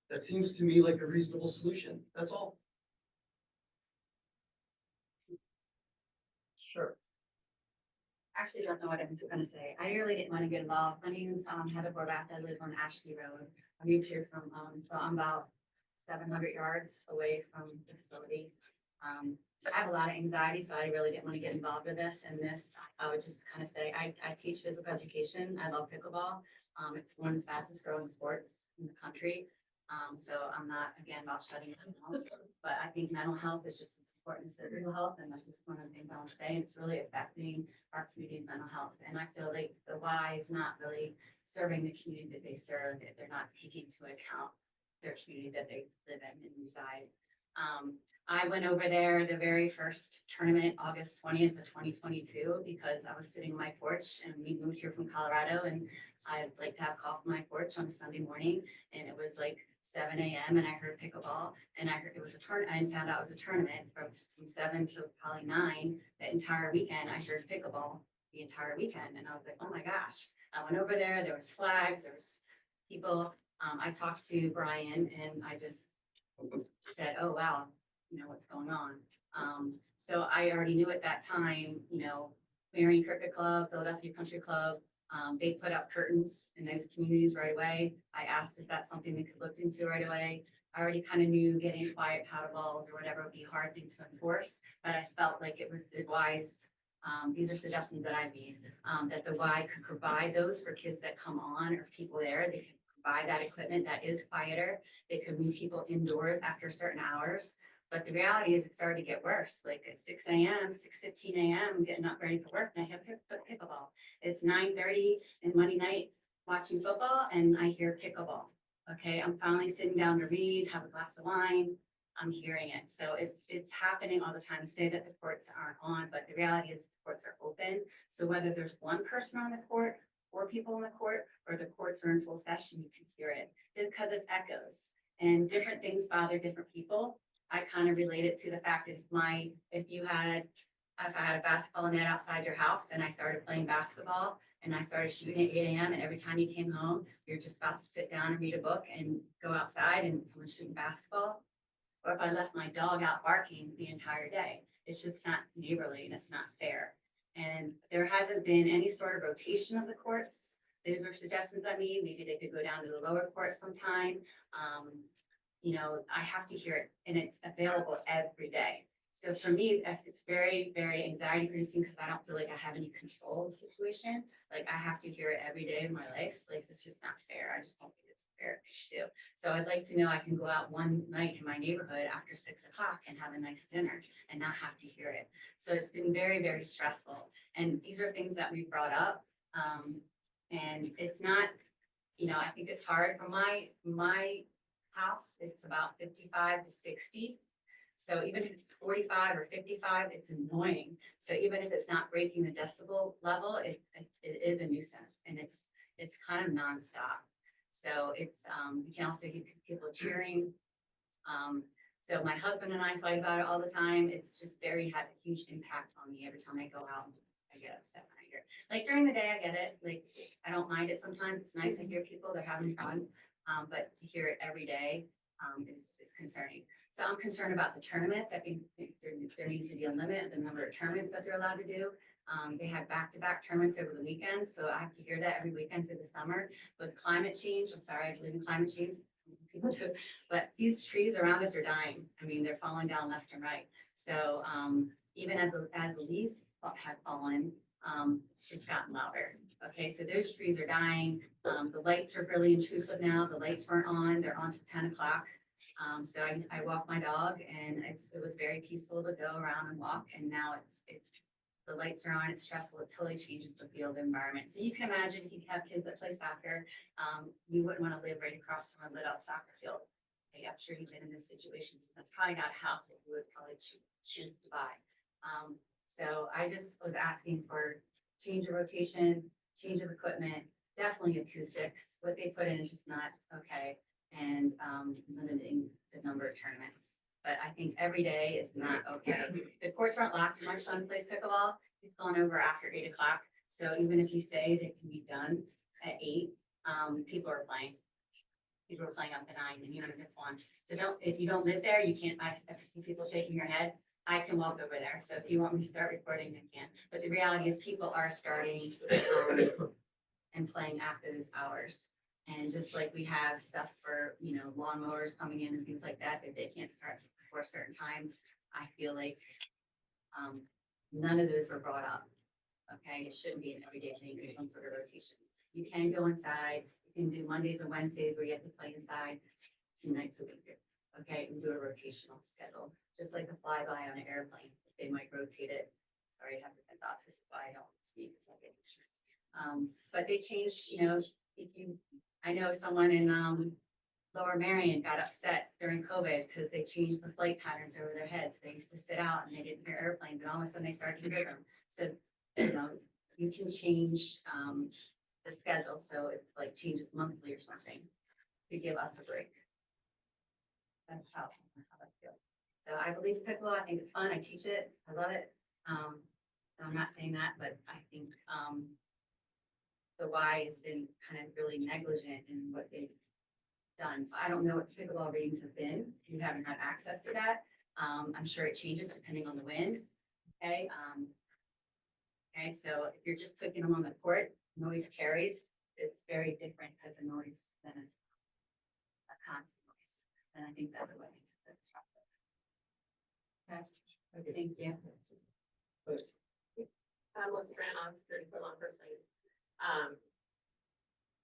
That seems to me like a reasonable solution. That's all. Sure. Actually don't know what I'm gonna say. I really didn't want to get involved. My name's Heather Horvath. I live on Ashley Road. I moved here from, so I'm about 700 yards away from the facility. So I have a lot of anxiety, so I really didn't want to get involved with this. And this, I would just kind of say, I teach physical education. I love pickleball. It's one of the fastest growing sports in the country. So I'm not, again, about shutting it down, but I think mental health is just as important as physical health. And that's just one of the things I want to say. It's really affecting our community's mental health. And I feel like the Y is not really serving the community that they serve if they're not taking into account their community that they live in and reside. I went over there the very first tournament, August 20th of 2022, because I was sitting on my porch and we moved here from Colorado and I like to have coffee on my porch on a Sunday morning. And it was like 7 a.m. and I heard pickleball and I heard it was a tournament. I found out it was a tournament from 7 to probably 9. The entire weekend, I heard pickleball the entire weekend. And I was like, oh my gosh. I went over there was flags, there was people. I talked to Brian and I just said, oh, wow, you know, what's going on. So I already knew at that time, you know, Marion Cricket Club, Philadelphia Country Club, they put up curtains in those communities right away. I asked if that's something we could look into right away. I already kind of knew getting quiet paddle balls or whatever would be a hard thing to enforce, but I felt like it was the wise, these are suggestions that I made, that the Y could provide those for kids that come on or people there. They could buy that equipment that is quieter. They could move people indoors after certain hours. But the reality is it started to get worse. Like at 6 a.m., 6:15 a.m., I'm getting up ready for work and I have pickleball. It's 9:30 and Monday night watching football and I hear pickleball. Okay, I'm finally sitting down to read, have a glass of wine. I'm hearing it. So it's happening all the time. Say that the courts aren't on, but the reality is the courts are open. So whether there's one person on the court, 4 people in the court, or the courts are in full session, you can hear it because it's echoes and different things bother different people. I kind of relate it to the fact that if I had a basketball net outside your house and I started playing basketball and I started shooting at 8 a.m. and every time you came home, you're just about to sit down and read a book and go outside and someone's shooting basketball. Or if I left my dog out barking the entire day, it's just not neighborly and it's not fair. And there hasn't been any sort of rotation of the courts. Those are suggestions I made. Maybe they could go down to the lower court sometime. I have to hear it and it's available every day. So for me, it's very, very anxiety producing because I don't feel like I have any control of the situation. Like I have to hear it every day of my life. Like it's just not fair. I just don't think it's fair to do. So I'd like to know I can go out one night in my neighborhood after 6 o'clock and have a nice dinner and not have to hear it. So it's been very, very stressful. And these are things that we brought up. And it's not, I think it's hard for my house. It's about 55 to 60. So even if it's 45 or 55, it's annoying. So even if it's not breaking the decibel level, it is a nuisance and it's kind of nonstop. So you can also hear people cheering. So my husband and I fight about it all the time. It's just had a huge impact on me every time I go out. I get upset when I hear it. Like during the day, I get it. Like I don't mind it sometimes. It's nice to hear people, they're having fun. But to hear it every day is concerning. So I'm concerned about the tournaments. I think there needs to be a limit of the number of tournaments that they're allowed to do. They had back-to-back tournaments over the weekend, so I have to hear that every weekend through the summer. With climate change, I'm sorry, I believe in climate change, people do, but these trees around us are dying. I mean, they're falling down left and right. So even as the leaves have fallen, it's gotten louder. Okay, so those trees are dying. The lights are really intrusive now. The lights weren't on, they're on to 10 o'clock. So I walk my dog and it was very peaceful to go around and walk. And now the lights are on, it's stressful. It totally changes the field environment. So you can imagine if you have kids that play soccer, you wouldn't want to live right across from a lit up soccer field. Okay, I'm sure you've been in this situation. So that's probably not a house that you would probably choose to buy. So I just was asking for change of rotation, change of equipment, definitely acoustics. What they put in is just not okay. And limiting the number of tournaments. But I think every day is not okay. The courts aren't locked. My son plays pickleball. He's gone over after 8 o'clock. So even if you say that it can be done at 8, people are playing. People are playing up to 9 and even if it's 1. So if you don't live there, you can't, I see people shaking your head. I can walk over there. So if you want me to start recording, I can. But the reality is people are starting and playing after those hours. And just like we have stuff for, lawnmowers coming in and things like that they can't start before a certain time. I feel like none of those were brought up. Okay, it shouldn't be an everyday thing. There's some sort of rotation. You can go inside. You can do Mondays and Wednesdays where you have to play inside 2 nights a week. Okay, and do a rotational schedule, just like a flyby on an airplane. They might rotate it. Sorry, I have different thoughts. This is why I don't speak. It's like it's just, but they changed. I know someone in Lower Marion got upset during COVID because they changed the flight patterns over their heads. They used to sit out and they didn't hear airplanes, and all of a sudden they started to hear them. So you can change the schedule so it's like changes monthly or something to give us a break. That's how I feel. So I believe pickleball. I think it's fun. I teach it. I love it. So I'm not saying that, but I think the Y has been kind of really negligent in what they've done. I don't know what the pickleball ratings have been. If you haven't had access to that, I'm sure it changes depending on the wind. Okay. Okay. So if you're just taking them on the court, noise carries. It's very different type of noise than a constant noise. And I think that's what makes it so disruptive. Okay. Thank you. Melissa Grant on 30-foot long person.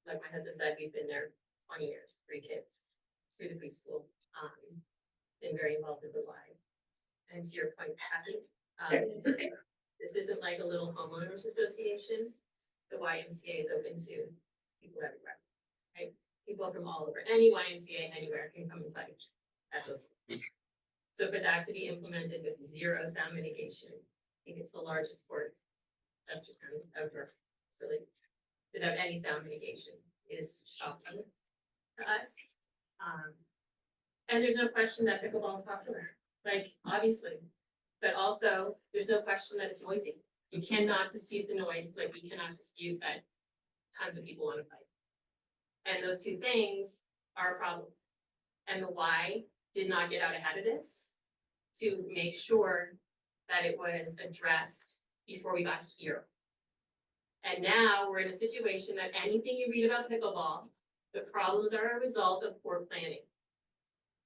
Like my husband said, we've been there 20 years, 3 kids through the preschool. Been very involved in the Y. And to your point, Kathy, this isn't like a little homeowners association. The YMCA is open to people everywhere, right? People from all over. Any YMCA anywhere can come and play at those. So for that to be implemented with zero sound mitigation, I think it's the largest sport that's just kind of outdoor facility without any sound mitigation is shocking to us. And there's no question that pickleball is popular, like, obviously, but also there's no question that it's noisy. You cannot dispute the noise, like we cannot dispute that tons of people want to fight. And those two things are a problem. And the why did not get out ahead of this to make sure that it was addressed before we got here. And now we're in a situation that anything you read about pickleball, the problems are a result of poor planning.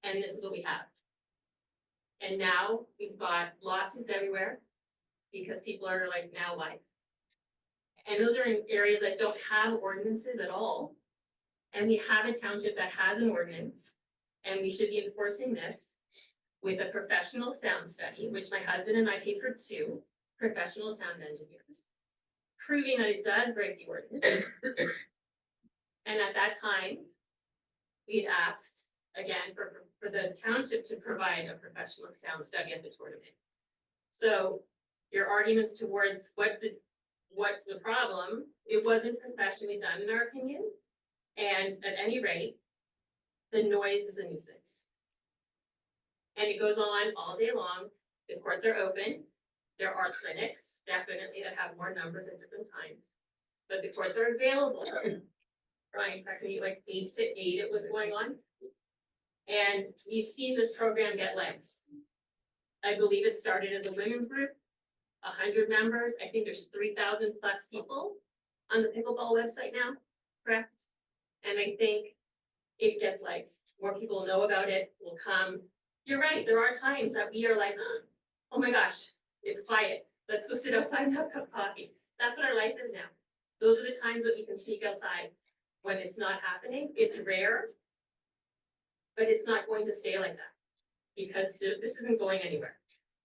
And this is what we have. And now we've got lawsuits everywhere because people are like, now what? And those are in areas that don't have ordinances at all. And we have a township that has an ordinance, and we should be enforcing this with a professional sound study, which my husband and I paid for 2 professional sound engineers, proving that it does break the ordinance. And at that time, we had asked again for the township to provide a professional sound study at the tournament. So your arguments towards what's the problem, it wasn't professionally done in our opinion. And at any rate, the noise is a nuisance. And it goes on all day long. The courts are open. There are clinics, definitely, that have more numbers at different times. But the courts are available. Brian, correct me, like 8 to 8 it was going on. And we've seen this program get legs. I believe it started as a women's group, 100 members. I think there's 3,000 plus people on the pickleball website now, correct? And I think it gets legs. More people know about it, will come. You're right, there are times that we are like, oh my gosh, it's quiet. Let's go sit outside and have a cup of coffee. That's what our life is now. Those are the times that we can sneak outside when it's not happening. It's rare, but it's not going to stay like that because this isn't going anywhere.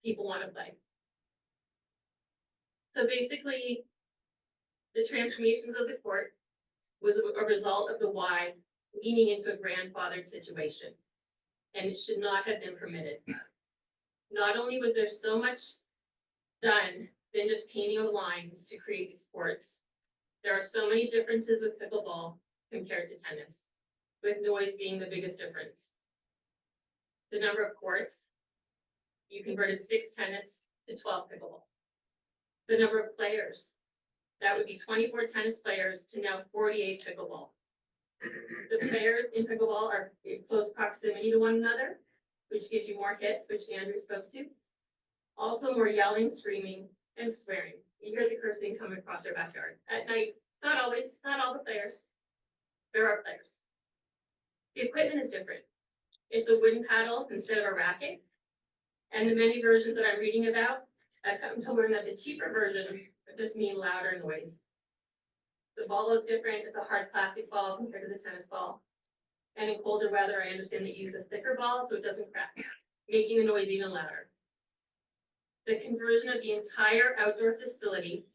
People want to play. So basically, the transformations of the court was a result of the why leaning into a grandfathered situation, and it should not have been permitted. Not only was there so much done than just painting of lines to create these courts, there are so many differences with pickleball compared to tennis, with noise being the biggest difference. The number of courts, you converted 6 tennis to 12 pickleball. The number of players, that would be 24 tennis players to now 48 pickleball. The players in pickleball are in close proximity to one another, which gives you more hits, which Andrew spoke to. Also more yelling, screaming, and swearing. You hear the cursing coming across their backyard. At night, not always, not all the players. There are players. The equipment is different. It's a wooden paddle instead of a racket. And the many versions that I'm reading about, I've come to learn that the cheaper versions just mean louder noise. The ball is different. It's a hard plastic ball compared to the tennis ball. And in colder weather, I understand they use a thicker ball so it doesn't crack, making the noise even louder. The conversion of the entire outdoor facility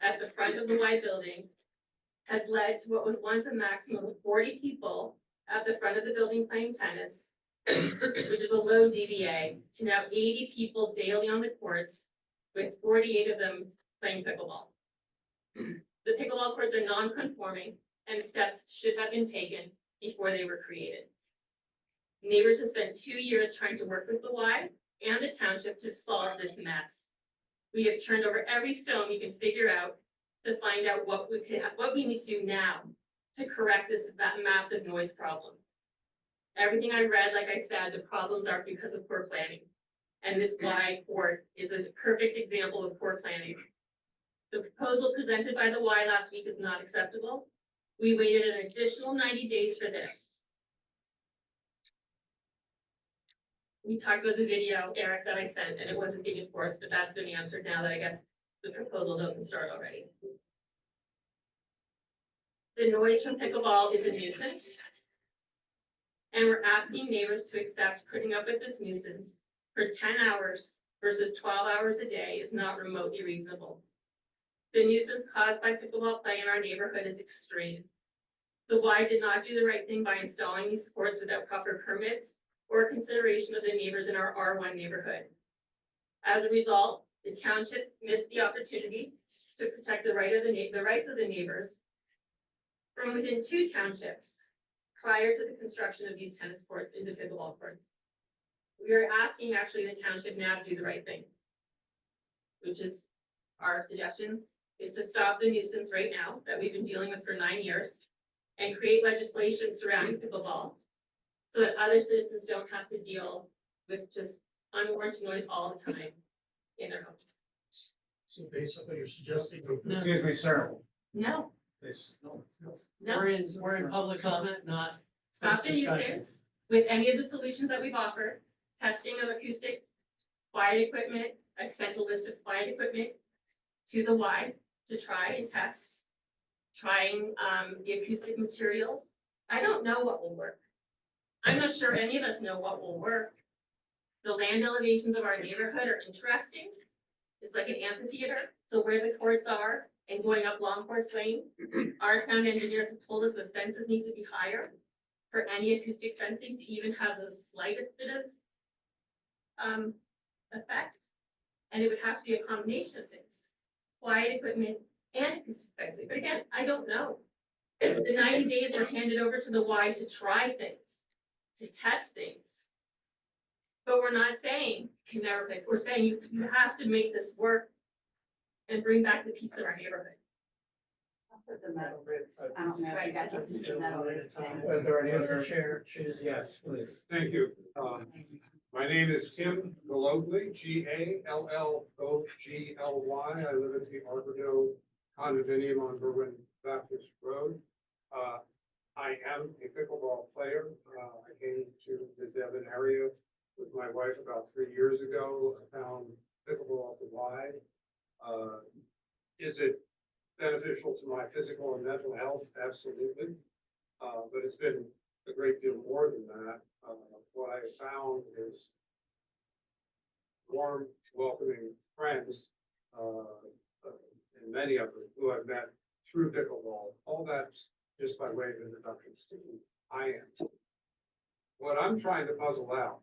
at the front of the Y building has led to what was once a maximum of 40 people at the front of the building playing tennis, which is a low DBA, to now 80 people daily on the courts, with 48 of them playing pickleball. The pickleball courts are non-conforming, and steps should have been taken before they were created. Neighbors have spent 2 years trying to work with the Y and the township to solve this mess. We have turned over every stone we can figure out to find out what we need to do now to correct that massive noise problem. Everything I read, like I said, the problems are because of poor planning. And this Y court is a perfect example of poor planning. The proposal presented by the Y last week is not acceptable. We waited an additional 90 days for this. We talked about the video, Eric, that I sent, and it wasn't being enforced, but that's been answered now that I guess the proposal doesn't start already. The noise from pickleball is a nuisance. And we're asking neighbors to accept putting up with this nuisance for 10 hours versus 12 hours a day is not remotely reasonable. The nuisance caused by pickleball play in our neighborhood is extreme. The Y did not do the right thing by installing these courts without proper permits or consideration of the neighbors in our R1 neighborhood. As a result, the township missed the opportunity to protect the rights of the neighbors from within 2 townships prior to the construction of these tennis courts into pickleball courts. We are asking actually the township now to do the right thing, which is our suggestions, is to stop the nuisance right now that we've been dealing with for 9 years and create legislation surrounding pickleball so that other citizens don't have to deal with just unwarranted noise all the time in their homes. So basically, you're suggesting. Excuse me, sir. No, Please. no. We're in public comment, not Stop the discussion. nuisance with any of the solutions that we've offered, testing of acoustic, quiet equipment, I've sent a list of quiet equipment to the Y to try and test, trying the acoustic materials. I don't know what will work. I'm not sure any of us know what will work. The land elevations of our neighborhood are interesting. It's like an amphitheater, so where the courts are and going up Long Course Lane, our sound engineers have told us the fences need to be higher for any acoustic fencing to even have the slightest bit of effect. And it would have to be a combination of things, quiet equipment and acoustic fencing. But again, I don't know. The 90 days were handed over to the Y to try things, to test things. But we're not saying can never pick. We're saying you have to make this work and bring back the peace in our neighborhood. I'll put the metal roof. I don't know if you guys have the metal roof thing. Are there any other? Chair, choose Yes, please. Thank you. My name is Tim Galogly, Gallogly. I live at the Arbordale condominium on Berwyn Baptist Road. I am a pickleball player. I came to the Devon area with my wife about 3 years ago. I found pickleball at the Y. Is it beneficial to my physical and mental health? Absolutely. But it's been a great deal more than that. What I found is warm, welcoming friends, and many of them who I've met through pickleball. All that's just by way of introductions to who I am. What I'm trying to puzzle out,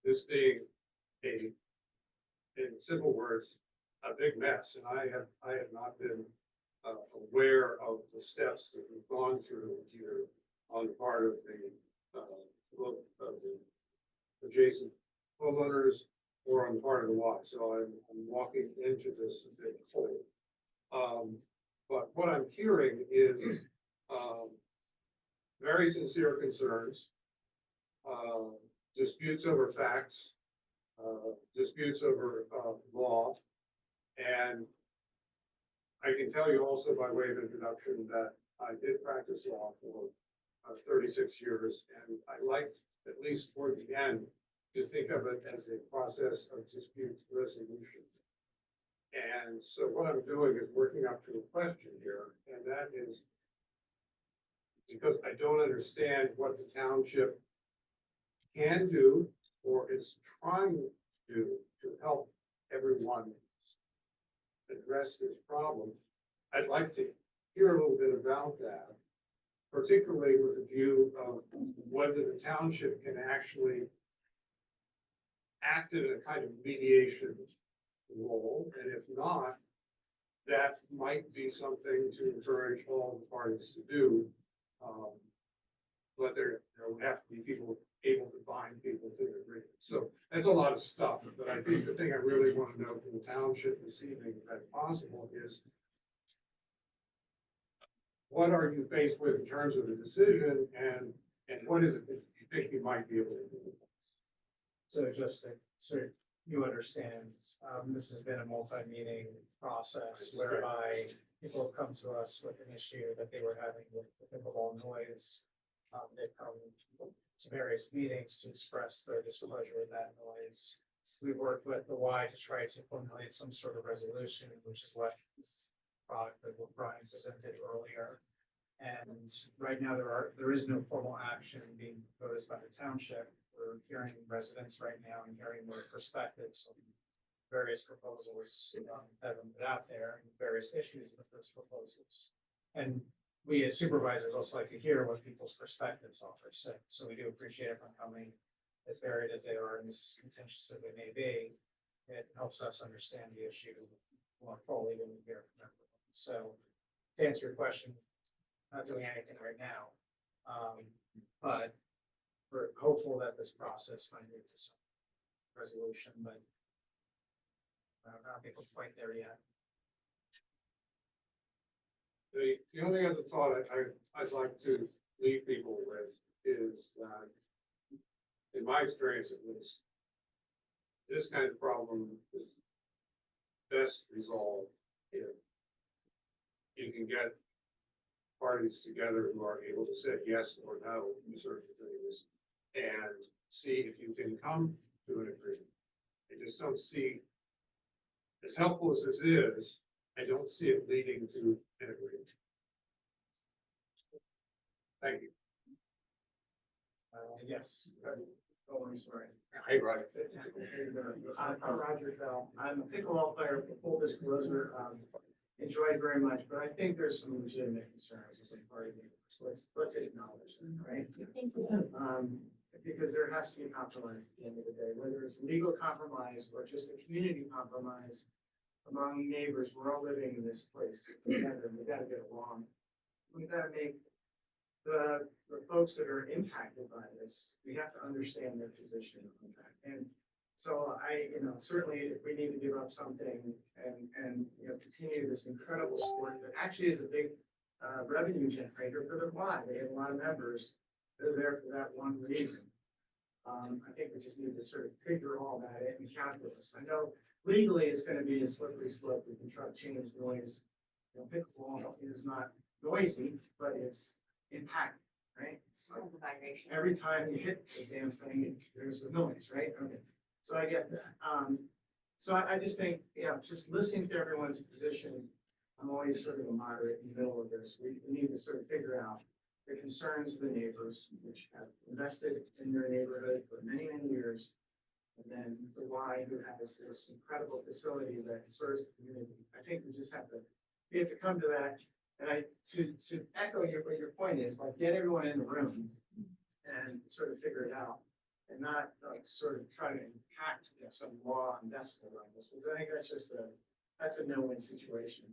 this being in simple words, a big mess, and I have not been aware of the steps that we've gone through either on the part of the adjacent homeowners or on the part of the Y. So I'm walking into this as a whole. But what I'm hearing is very sincere concerns, disputes over facts, disputes over law. And I can tell you also by way of introduction that I did practice law for 36 years, and I like, at least toward the end, to think of it as a process of dispute resolution. And so what I'm doing is working up to a question here, and that is because I don't understand what the township can do or is trying to do to help everyone address this problem. I'd like to hear a little bit about that, particularly with a view of whether the township can actually act in a kind of mediation role, and if not, that might be something to encourage all the parties to do. But there would have to be people able to bind people to the agreement. So that's a lot of stuff, but I think the thing I really want to know from the township this evening, if that's possible, is what are you faced with in terms of the decision, and what is it that you think you might be able to do? So just so you understand, this has been a multi-meeting process whereby people have come to us with an issue that they were having with the pickleball noise. They've come to various meetings to express their displeasure with that noise. We've worked with the Y to try to formulate some sort of resolution, which is what this product that Brian presented earlier. And right now there is no formal action being proposed by the township. We're hearing residents right now and hearing their perspectives on various proposals that have been put out there and various issues with those proposals. And we as supervisors also like to hear what people's perspectives are. So we do appreciate everyone coming, as varied as they are and as contentious as they may be. It helps us understand the issue more fully when we hear from everyone. So to answer your question, not doing anything right now. But we're hopeful that this process might lead to some resolution, but I don't think we're quite there yet. The only other thought I'd like to leave people with is that, in my experience at least, this kind of problem is best resolved if you can get parties together who are able to say yes or no to certain things and see if you can come to an agreement. I just don't see, as helpful as this is, I don't see it leading to an agreement. Thank you. Yes. Oh, I'm sorry. Hey, Roger. I'm Roger Bell. I'm a pickleball player, for full disclosure, enjoyed very much, but I think there's some legitimate concerns as a party member. So let's acknowledge them, right? Because there has to be compromise at the end of the day, whether it's legal compromise or just a community compromise among neighbors. We're all living in this place together, and we gotta get along. We gotta make the folks that are impacted by this, we have to understand their position on that. And so certainly if we need to give up something and continue this incredible sport that actually is a big revenue generator for the Y. They have a lot of members that are there for that one reason. I think we just need to sort of figure all that in and calculus. I know legally it's going to be a slippery slope. We can try to change noise. Pickleball is not noisy, but it's impactful, right? It's like every time you hit the damn thing, there's a noise, right? Okay. So I get that. So I just think, just listening to everyone's position, I'm always sort of a moderate in the middle of this. We need to sort of figure out the concerns of the neighbors, which have invested in their neighborhood for many, many years. And then the Y, who has this incredible facility that serves the community. I think we just have to come to that. And to echo what your point is, like, get everyone in the room and sort of figure it out. And not sort of try to impact some law and decibel on this, because I think that's a no-win situation.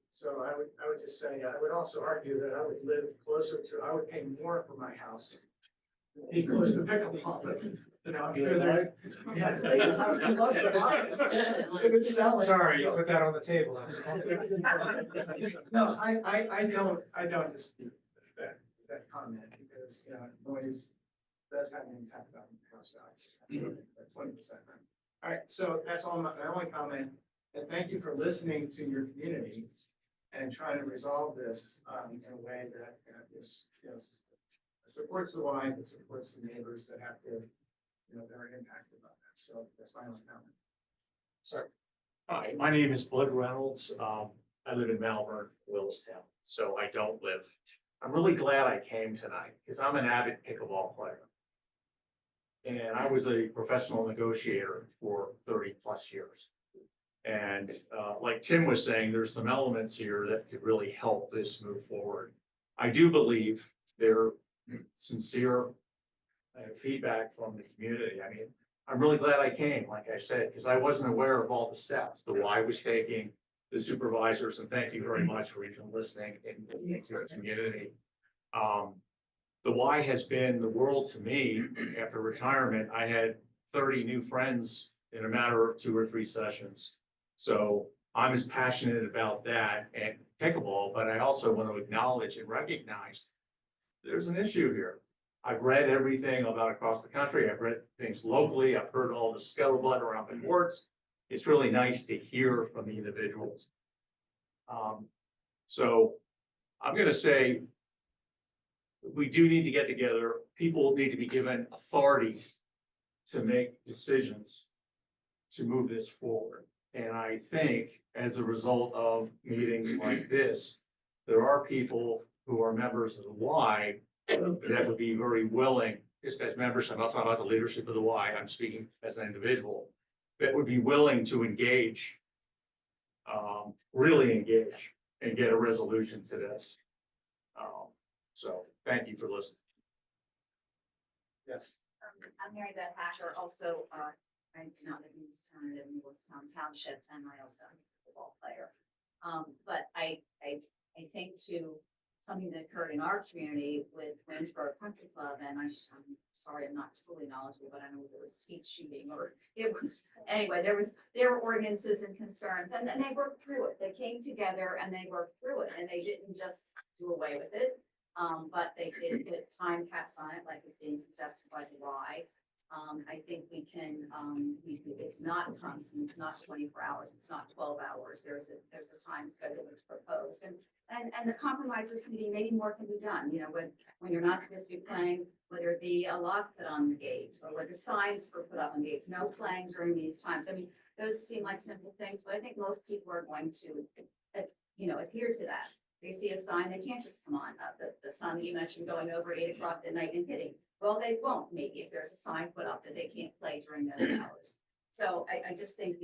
So I would just say, I would also argue that I would live closer to, I would pay more for my house. Be close to pickleball, but I'm sure there. Yeah, ladies, I would love to buy it. If it's selling. Sorry, you put that on the table. No, I don't dispute that comment, because noise does have an impact on house values, 20%. All right, so that's all my only comment. And thank you for listening to your community and trying to resolve this in a way that supports the Y, but supports the neighbors that have to, that are impacted by that. So that's my only comment. Sorry. Hi, my name is Bud Reynolds. I live in Malvern, Willistown, so I don't live. I'm really glad I came tonight because I'm an avid pickleball player. And I was a professional negotiator for 30 plus years. And like Tim was saying, there's some elements here that could really help this move forward. I do believe they're sincere feedback from the community. I mean, I'm really glad I came, like I said, because I wasn't aware of all the steps, the Y was taking, the supervisors, and thank you very much for even listening in the community. The Y has been the world to me. After retirement, I had 30 new friends in a matter of 2 or 3 sessions. So I'm as passionate about that and pickleball, but I also want to acknowledge and recognize there's an issue here. I've read everything about across the country. I've read things locally. I've heard all the scuttlebutt around the courts. It's really nice to hear from the individuals. So I'm going to say we do need to get together. People need to be given authority to make decisions to move this forward. And I think as a result of meetings like this, there are people who are members of the Y that would be very willing, just as members, I'm not talking about the leadership of the Y, I'm speaking as an individual, that would be willing to engage, really engage and get a resolution to this. So thank you for listening. Yes. I'm Mary Beth Hacker, also, I do not live in Easttown, I live in Easttown Township, and I also am a football player. But I think to something that occurred in our community with Waynesboro Country Club, and I'm sorry, I'm not totally knowledgeable, but I know there was skeet shooting, or it was, anyway, there were ordinances and concerns, and then they worked through it. They came together and they worked through it, and they didn't just do away with it. But they did put time caps on it, like is being suggested by the Y. I think we can, it's not constant, it's not 24 hours, it's not 12 hours. There's a time schedule that's proposed, and the compromises can be, maybe more can be done, you know, when you're not supposed to be playing, whether it be a lock put on the gate, or whether signs were put up on gates, no playing during these times. I mean, those seem like simple things, but I think most people are going to, adhere to that. They see a sign, they can't just come on. The son you mentioned going over 8 o'clock at night and hitting. Well, they won't, maybe, if there's a sign put up that they can't play during those hours. So I just think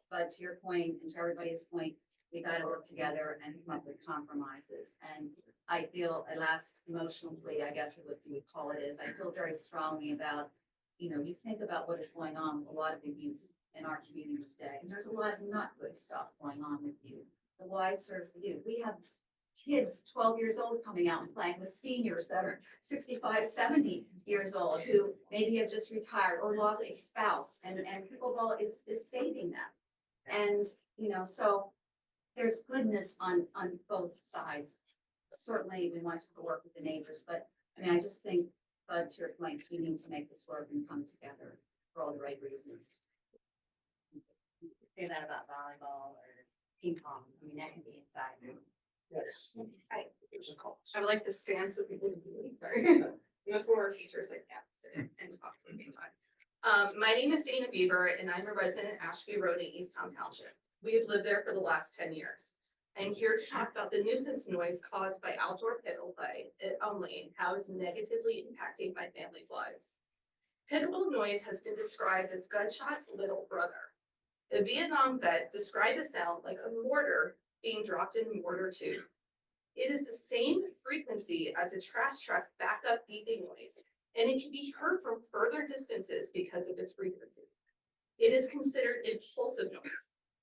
but to your point, and to everybody's point, we gotta work together and come up with compromises. And I feel, a last emotional plea, I guess what you would call it is, I feel very strongly about, you think about what is going on with a lot of the youth in our community today. And there's a lot of not good stuff going on with youth. The Y serves the youth. We have kids 12 years old coming out and playing with seniors that are 65, 70 years old who maybe have just retired or lost a spouse, and pickleball is saving them. And, so there's goodness on both sides. Certainly we want to work with the neighbors, but I mean, I just think, Bud, to your point, we need to make this work and come together for all the right reasons. Say that about volleyball or ping pong, I mean, that can be inside. Yes. I would like the stance of people to see, sorry. I'm a former teacher, so I can't sit and talk at the same time. My name is Dana Beaver, and I'm a resident at Ashby Road in Easttown Township. We have lived there for the last 10 years. I'm here to talk about the nuisance noise caused by outdoor pickle play at Elm Lane, how it's negatively impacting my family's lives. Pickleball noise has been described as gunshot's little brother. A Vietnam vet described the sound like a mortar being dropped in mortar tube. It is the same frequency as a trash truck backup beeping noise, and it can be heard from further distances because of its frequency. It is considered impulsive noise.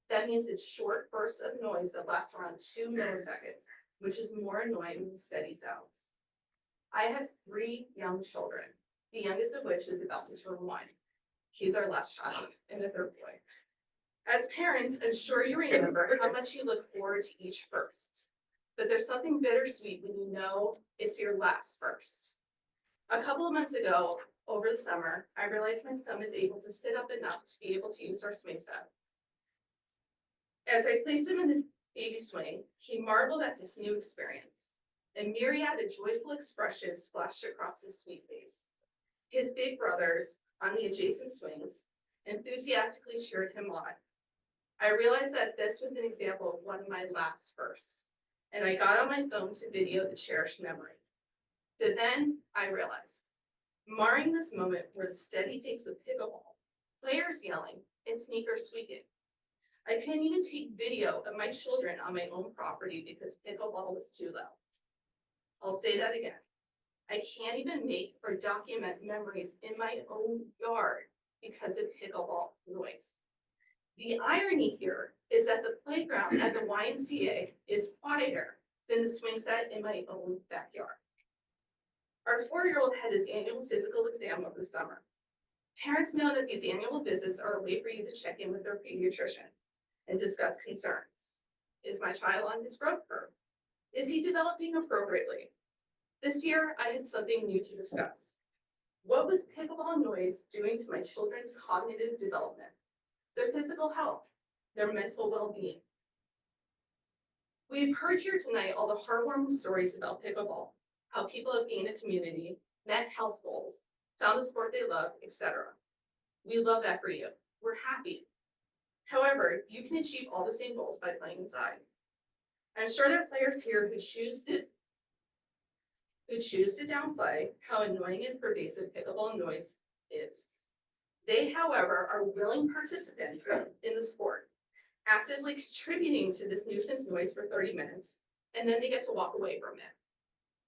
That means it's short bursts of noise that last around 2 milliseconds, which is more annoying than steady sounds. I have 3 young children, the youngest of which is about to turn 1. He's our last child and a third boy. As parents, I'm sure you remember how much you look forward to each first, but there's something bittersweet when you know it's your last first. A couple of months ago, over the summer, I realized my son was able to sit up enough to be able to use our swing set. As I placed him in the baby swing, he marveled at this new experience. A myriad of joyful expressions flashed across his sweet face. His big brothers on the adjacent swings enthusiastically cheered him on. I realized that this was an example of one of my last firsts, and I got on my phone to video the cherished memory. But then I realized, marring this moment were the steady takes of pickleball, players yelling, and sneakers squeaking. I couldn't even take video of my children on my own property because pickleball was too loud. I'll say that again. I can't even make or document memories in my own yard because of pickleball noise. The irony here is that the playground at the YMCA is quieter than the swing set in my own backyard. Our 4-year-old had his annual physical exam over the summer. Parents know that these annual visits are a way for you to check in with their pediatrician and discuss concerns. Is my child on his growth curve? Is he developing appropriately? This year, I had something new to discuss. What was pickleball noise doing to my children's cognitive development, their physical health, their mental well-being? We've heard here tonight all the heartwarming stories about pickleball, how people have gained a community, met health goals, found a sport they love, etc. We love that for you. We're happy. However, you can achieve all the same goals by playing inside. I'm sure there are players here who choose to downplay how annoying and pervasive pickleball noise is. They, however, are willing participants in the sport, actively contributing to this nuisance noise for 30 minutes, and then they get to walk away from it.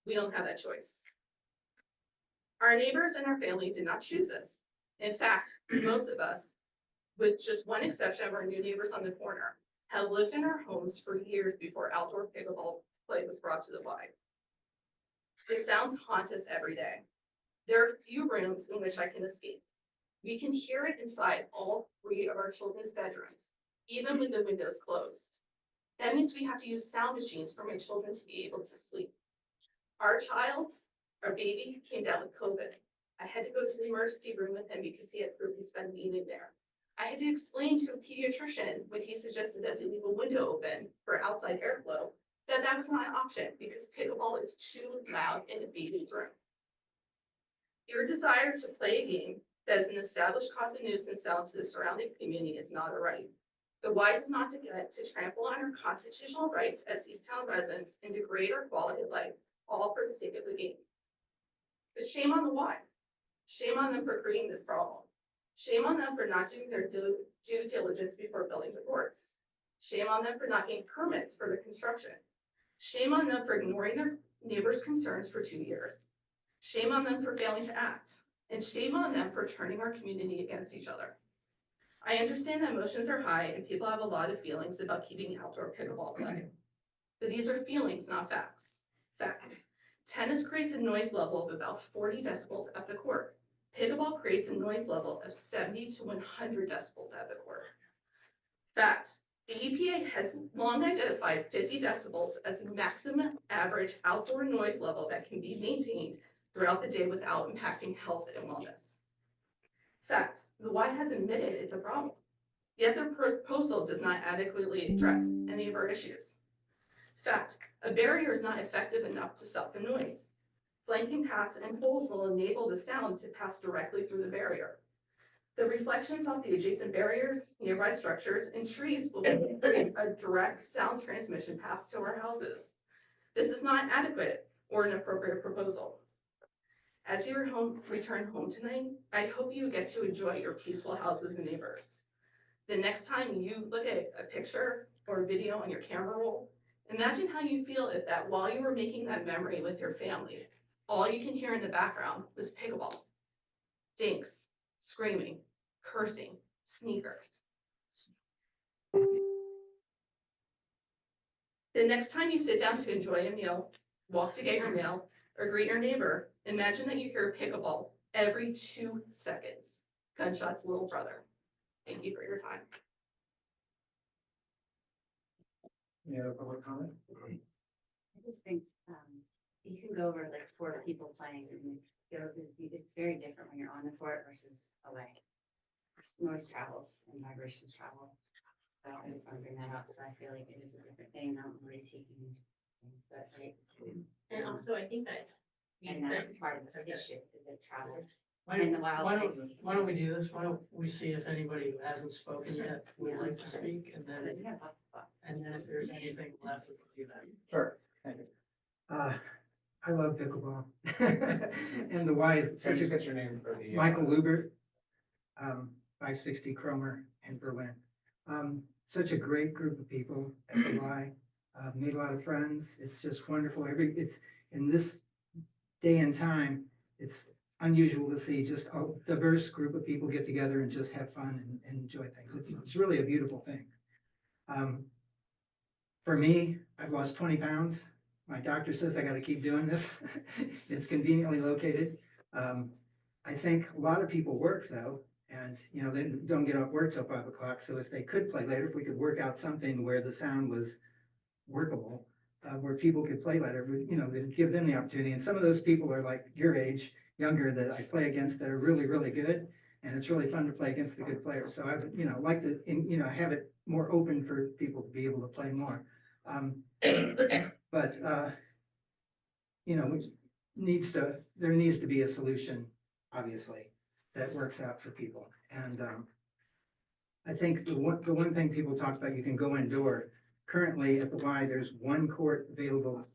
We don't have that choice. Our neighbors and our family did not choose this. In fact, most of us, with just one exception of our new neighbors on the corner, have lived in our homes for years before outdoor pickleball play was brought to the Y. The sounds haunt us every day. There are few rooms in which I can escape. We can hear it inside all 3 of our children's bedrooms, even with the windows closed. That means we have to use sound machines for my children to be able to sleep. Our baby came down with COVID. I had to go to the emergency room with him because he had previously spent the evening there. I had to explain to a pediatrician when he suggested that we leave a window open for outside airflow, that was not an option because pickleball is too loud in a baby's room. Your desire to play a game that is an established cause of nuisance sound to the surrounding community is not a right. The Y does not get to trample on our constitutional rights as Easttown residents and degrade our quality of life, all for the sake of the game. But shame on the Y. Shame on them for creating this problem. Shame on them for not doing their due diligence before building the courts. Shame on them for not getting permits for the construction. Shame on them for ignoring their neighbors' concerns for 2 years. Shame on them for failing to act. And shame on them for turning our community against each other. I understand that emotions are high and people have a lot of feelings about keeping outdoor pickleball play. But these are feelings, not facts. Fact. Tennis creates a noise level of about 40 decibels at the court. Pickleball creates a noise level of 70 to 100 decibels at the court. Fact. The EPA has long identified 50 decibels as the maximum average outdoor noise level that can be maintained throughout the day without impacting health and wellness. Fact. The Y has admitted it's a problem, yet their proposal does not adequately address any of our issues. Fact. A barrier is not effective enough to stop the noise. Flanking paths and holes will enable the sound to pass directly through the barrier. The reflections off the adjacent barriers, nearby structures, and trees will create a direct sound transmission path to our houses. This is not adequate or an appropriate proposal. As you return home tonight, I hope you get to enjoy your peaceful houses and neighbors. The next time you look at a picture or a video on your camera roll, imagine how you feel if that while you were making that memory with your family, all you can hear in the background was pickleball, dinks, screaming, cursing, sneakers. The next time you sit down to enjoy a meal, walk to get your mail, or greet your neighbor, imagine that you hear pickleball every 2 seconds. Gunshot's little brother. Thank you for your time. Any other public comment? I just think, you can go over like 4 people playing and it's very different when you're on the court versus away. Noise travels and vibrations travel. So I just want to bring that up, so I feel like it is a different thing, not really taking, but right. And also, I think that. And that's part of the issue, is it travels. Why In the don't, wildlife. why don't we do this? Why don't we see if anybody who hasn't spoken yet would like to speak, and then if there's anything left, we'll do that. Sure, thank you. I love pickleball. And the Y is Can such you just a, get your name for the? Michael Lubert, 560 Cromer in Berlin. Such a great group of people at the Y. Made a lot of friends. It's just wonderful. It's in this day and time, it's unusual to see just a diverse group of people get together and just have fun and enjoy things. It's really a beautiful thing. For me, I've lost 20 pounds. My doctor says I got to keep doing this. It's conveniently located. I think a lot of people work though, and they don't get off work till 5 o'clock. So if they could play later, if we could work out something where the sound was workable, where people could play later, they'd give them the opportunity. And some of those people are like your age, younger, that I play against that are really, really good. And it's really fun to play against the good players. So I would, like to, have it more open for people to be able to play more. But there needs to be a solution, obviously, that works out for people. And I think the one thing people talk about, you can go indoor. Currently at the Y, there's 1 court available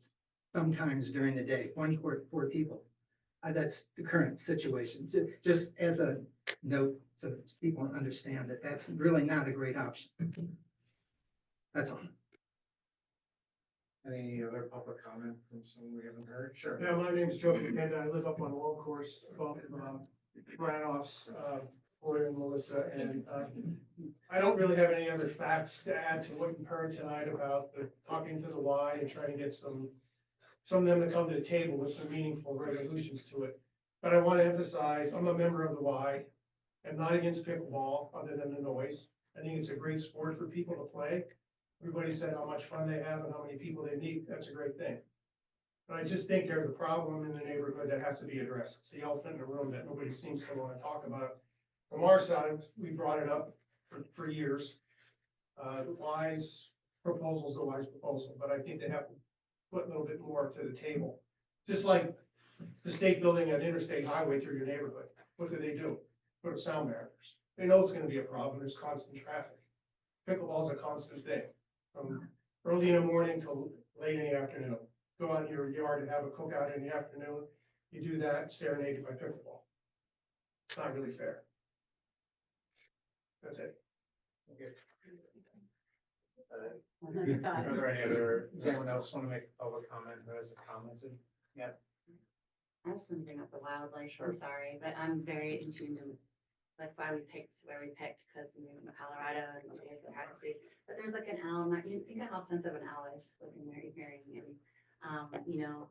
sometimes during the day, 1 court, 4 people. That's the current situation. So just as a note, so people understand that that's really not a great option. That's all. Any other public comment from someone we haven't heard? Sure. Yeah, my name's Joe McKenna. I live up on Long Course above Ranoff's, Roy and Melissa, and I don't really have any other facts to add to what you heard tonight about the talking to the Y and trying to get some of them to come to the table with some meaningful resolutions to it. But I want to emphasize, I'm a member of the Y. I'm not against pickleball, other than the noise. I think it's a great sport for people to play. Everybody said how much fun they have and how many people they meet. That's a great thing. But I just think there's a problem in the neighborhood that has to be addressed. It's the elephant in the room that nobody seems to want to talk about. From our side, we brought it up for years. The Y's proposal is the Y's proposal, but I think they have to put a little bit more to the table. Just like the state building an interstate highway through your neighborhood. What do? Put up sound barriers. They know it's gonna be a problem. There's constant traffic. Pickleball is a constant thing, from early in the morning till late in the afternoon. Go out in your yard and have a cookout in the afternoon. You do that serenaded by pickleball. It's not really fair. That's it. Okay. Are there any other, does anyone else want to make a public comment who hasn't commented? Yeah. I just want to bring up the wildlife, I'm sorry, but I'm very in tune to, that's why we picked where we picked, because we moved to Colorado and we had to see. But there's like an owl, you think of how sensitive an owl is living there, hearing, and, you know,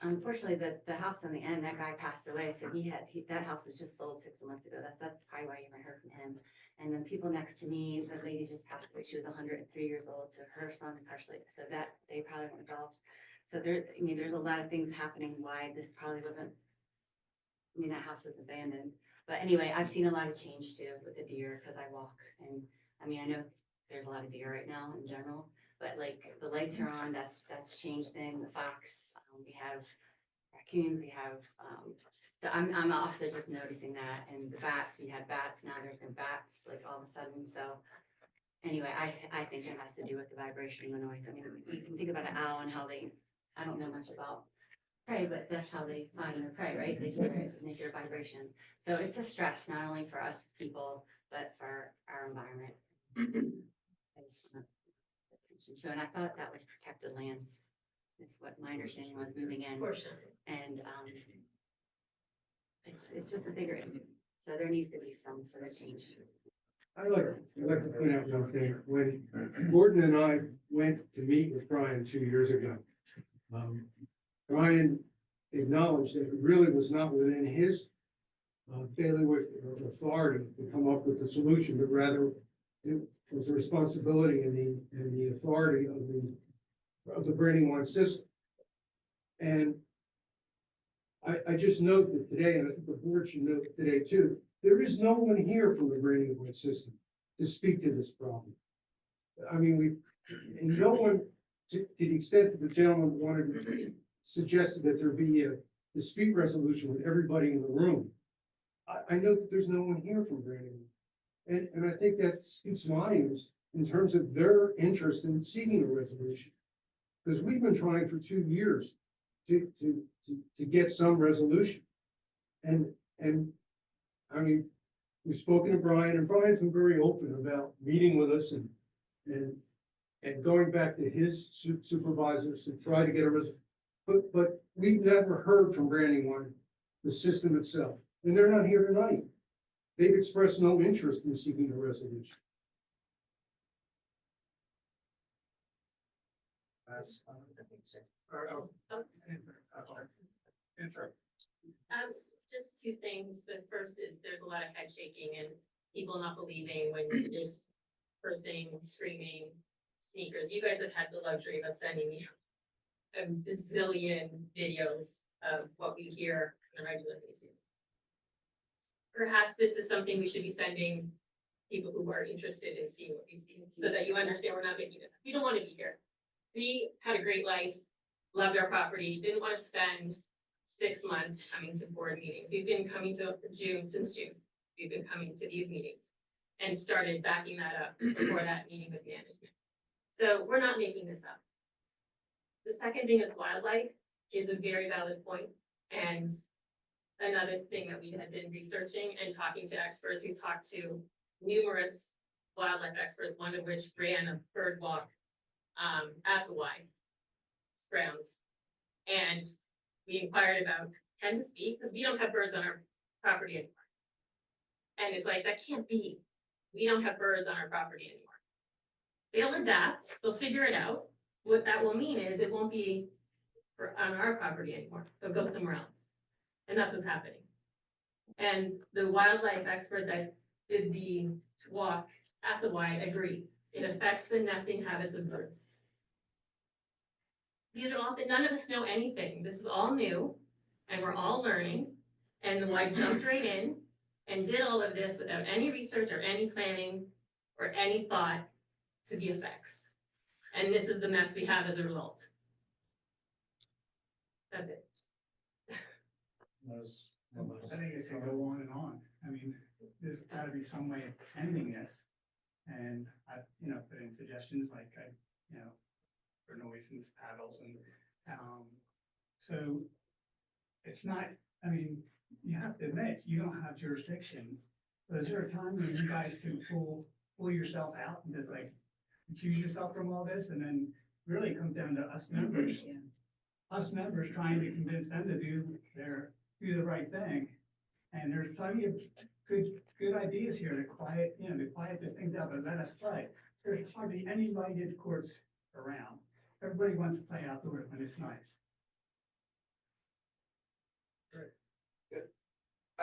unfortunately, the house on the end, that guy passed away, so that house was just sold 6 months ago. That's probably why you haven't heard from him. And then people next to me, the lady just passed away. She was 103 years old, so her son's partially, so that they probably weren't involved. So there's a lot of things happening why this probably wasn't. That house was abandoned. But anyway, I've seen a lot of change too with the deer because I walk, and I know there's a lot of deer right now in general. But like the lights are on, that's changed thing. The fox, we have raccoons, we have, so I'm also just noticing that. And the bats, we had bats, now there's been bats like all of a sudden. So anyway, I think it has to do with the vibration and the noise. You can think about an owl and how I don't know much about prey, but that's how they find their prey, right? They hear it and they hear vibration. So it's a stress, not only for us as people, but for our environment. I just want attention to, and I thought that was protected lands, is what my understanding was moving in. Portion. And, it's just a bigger, so there needs to be some sort of change. I'd like to point out one thing. When Gordon and I went to meet with Brian 2 years ago, Brian acknowledged that it really was not within his bailiwick or authority to come up with a solution, but rather it was the responsibility and the authority of the Brandywine system. And I just note that today, and I think the board should note today too, there is no one here from the Brandywine system to speak to this problem. And no one, to the extent that the gentleman suggested that there be a dispute resolution with everybody in the room. I know that there's no one here from Brandywine. And I think that speaks volumes in terms of their interest in seeking a resolution. Because we've been trying for 2 years to get some resolution. And we've spoken to Brian, and Brian's been very open about meeting with us and going back to his supervisors to try to get a resolution. But we've never heard from Brandywine, the system itself, and they're not here tonight. They've expressed no interest in seeking a resolution. Just two things. The first is there's a lot of head shaking and people not believing when there's cursing, screaming, sneakers. You guys have had the luxury of us sending you a bazillion videos of what we hear on a regular basis. Perhaps this is something we should be sending people who are interested in seeing what we see, so that you understand we're not making this. We don't want to be here. We had a great life, loved our property, didn't want to spend 6 months coming to board meetings. We've been coming to since June. We've been coming to these meetings and started backing that up before that meeting with management. So we're not making this up. The second thing is wildlife is a very valid point. And another thing that we had been researching and talking to experts, we talked to numerous wildlife experts, one of which ran a bird walk at the Y grounds. And we inquired about, can this be? Because we don't have birds on our property anymore. And it's like, that can't be. We don't have birds on our property anymore. They'll adapt, they'll figure it out. What that will mean is it won't be on our property anymore. They'll go somewhere else. And that's what's happening. And the wildlife expert that did the walk at the Y agreed. It affects the nesting habits of birds. These are all, none of us know anything. This is all new and we're all learning. And the Y jumped right in and did all of this without any research or any planning or any thought to the effects. And this is the mess we have as a result. That's it. I think it could go on and on. I mean, there's gotta be some way of ending this. And I, put in suggestions like, for nuisance paddles and, so it's not, I mean, you have to admit, you don't have jurisdiction. But is there a time when you guys can pull yourself out and just like accuse yourself from all this and then really it comes down to us members? Us members trying to convince them to do the right thing. And there's plenty of good ideas here to quiet the things out, but let us play. There's hardly any lighted courts around. Everybody wants to play outdoors when it's nice.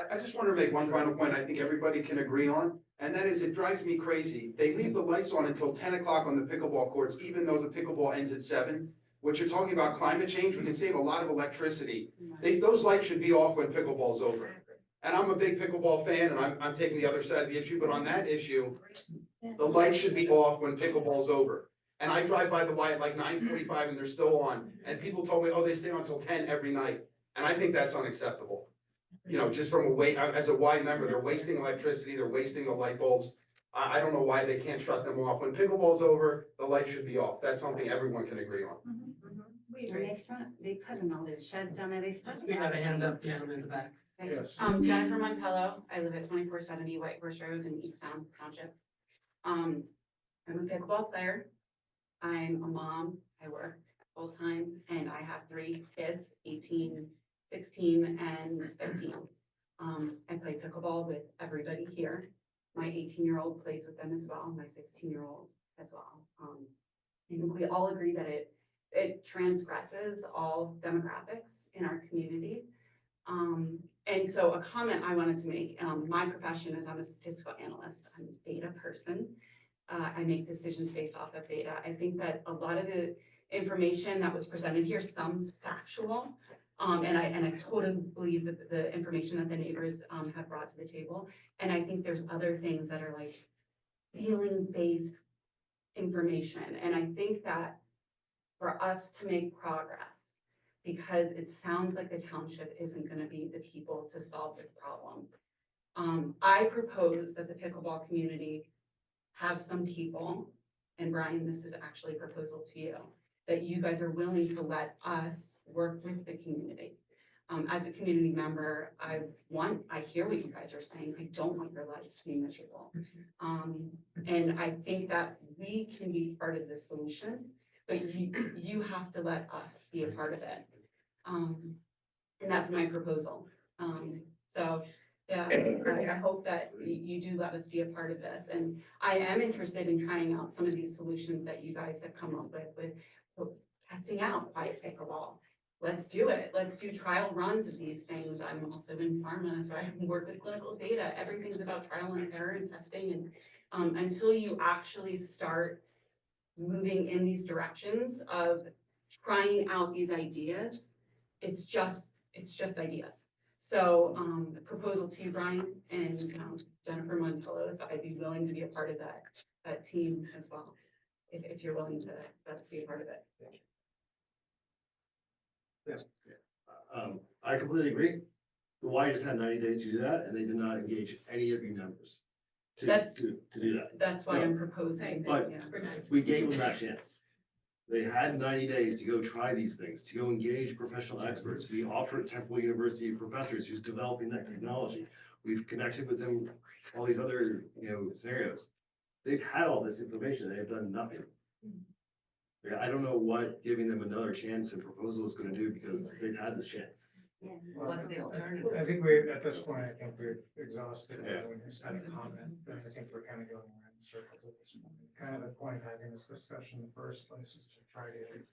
I just want to make one final point I think everybody can agree on, and that is it drives me crazy. They leave the lights on until 10 o'clock on the pickleball courts, even though the pickleball ends at 7. What you're talking about climate change, we can save a lot of electricity. Those lights should be off when pickleball's over. And I'm a big pickleball fan and I'm taking the other side of the issue, but on that issue, the lights should be off when pickleball's over. And I drive by the Y at like 9:45 and they're still on. And people told me, oh, they stay on until 10 every night. And I think that's unacceptable. Just from as a Y member, they're wasting electricity, they're wasting the light bulbs. I don't know why they can't shut them off. When pickleball's over, the light should be off. That's something everyone can agree on. They put in all these sheds down there, they stuck. We have a hand up down in the back. Yes. Jennifer Montello, I live at 2470 White Horse Road in Easttown Township. I'm a pickleball player. I'm a mom, I work full-time, and I have 3 kids, 18, 16, and 15. I play pickleball with everybody here. My 18-year-old plays with them as well, my 16-year-old as well. And we all agree that it transgresses all demographics in our community. And so a comment I wanted to make, my profession is I'm a statistical analyst, I'm a data person. I make decisions based off of data. I think that a lot of the information that was presented here, some's factual. And I totally believe that the information that the neighbors have brought to the table. And I think there's other things that are like feeling-based information. And I think that for us to make progress, because it sounds like the township isn't gonna be the people to solve this problem. I propose that the pickleball community have some people, and Brian, this is actually a proposal to you, that you guys are willing to let us work with the community. As a community member, I hear what you guys are saying. I don't want your lives to be miserable. And I think that we can be part of the solution, but you have to let us be a part of it. And that's my proposal. So yeah, I hope that you do let us be a part of this. And I am interested in trying out some of these solutions that you guys have come up with testing out quiet pickleball. Let's do it. Let's do trial runs of these things. I'm also in pharma, so I work with clinical data. Everything's about trial and error and testing. And until you actually start moving in these directions of trying out these ideas, it's just ideas. So the proposal to you, Brian, and Jennifer Montello, is I'd be willing to be a part of that team as well, if you're willing to be a part of it. Yes. I completely agree. The Y just had 90 days to do that, and they did not engage any of you members to do that. That's why I'm proposing. But Yeah. we gave them that chance. They had 90 days to go try these things, to go engage professional experts. We offered Temple University professors who's developing that technology. We've connected with them, all these other, scenarios. they've had all this information, they've done nothing. Like, I don't know what giving them another chance and proposal is gonna do, because they've had this chance. What's the alternative? I think we, at this point, I think we've exhausted everyone who's had a comment, and I think we're kind of going around in circles at this point. Kind of the point of having this discussion in the first place is to try to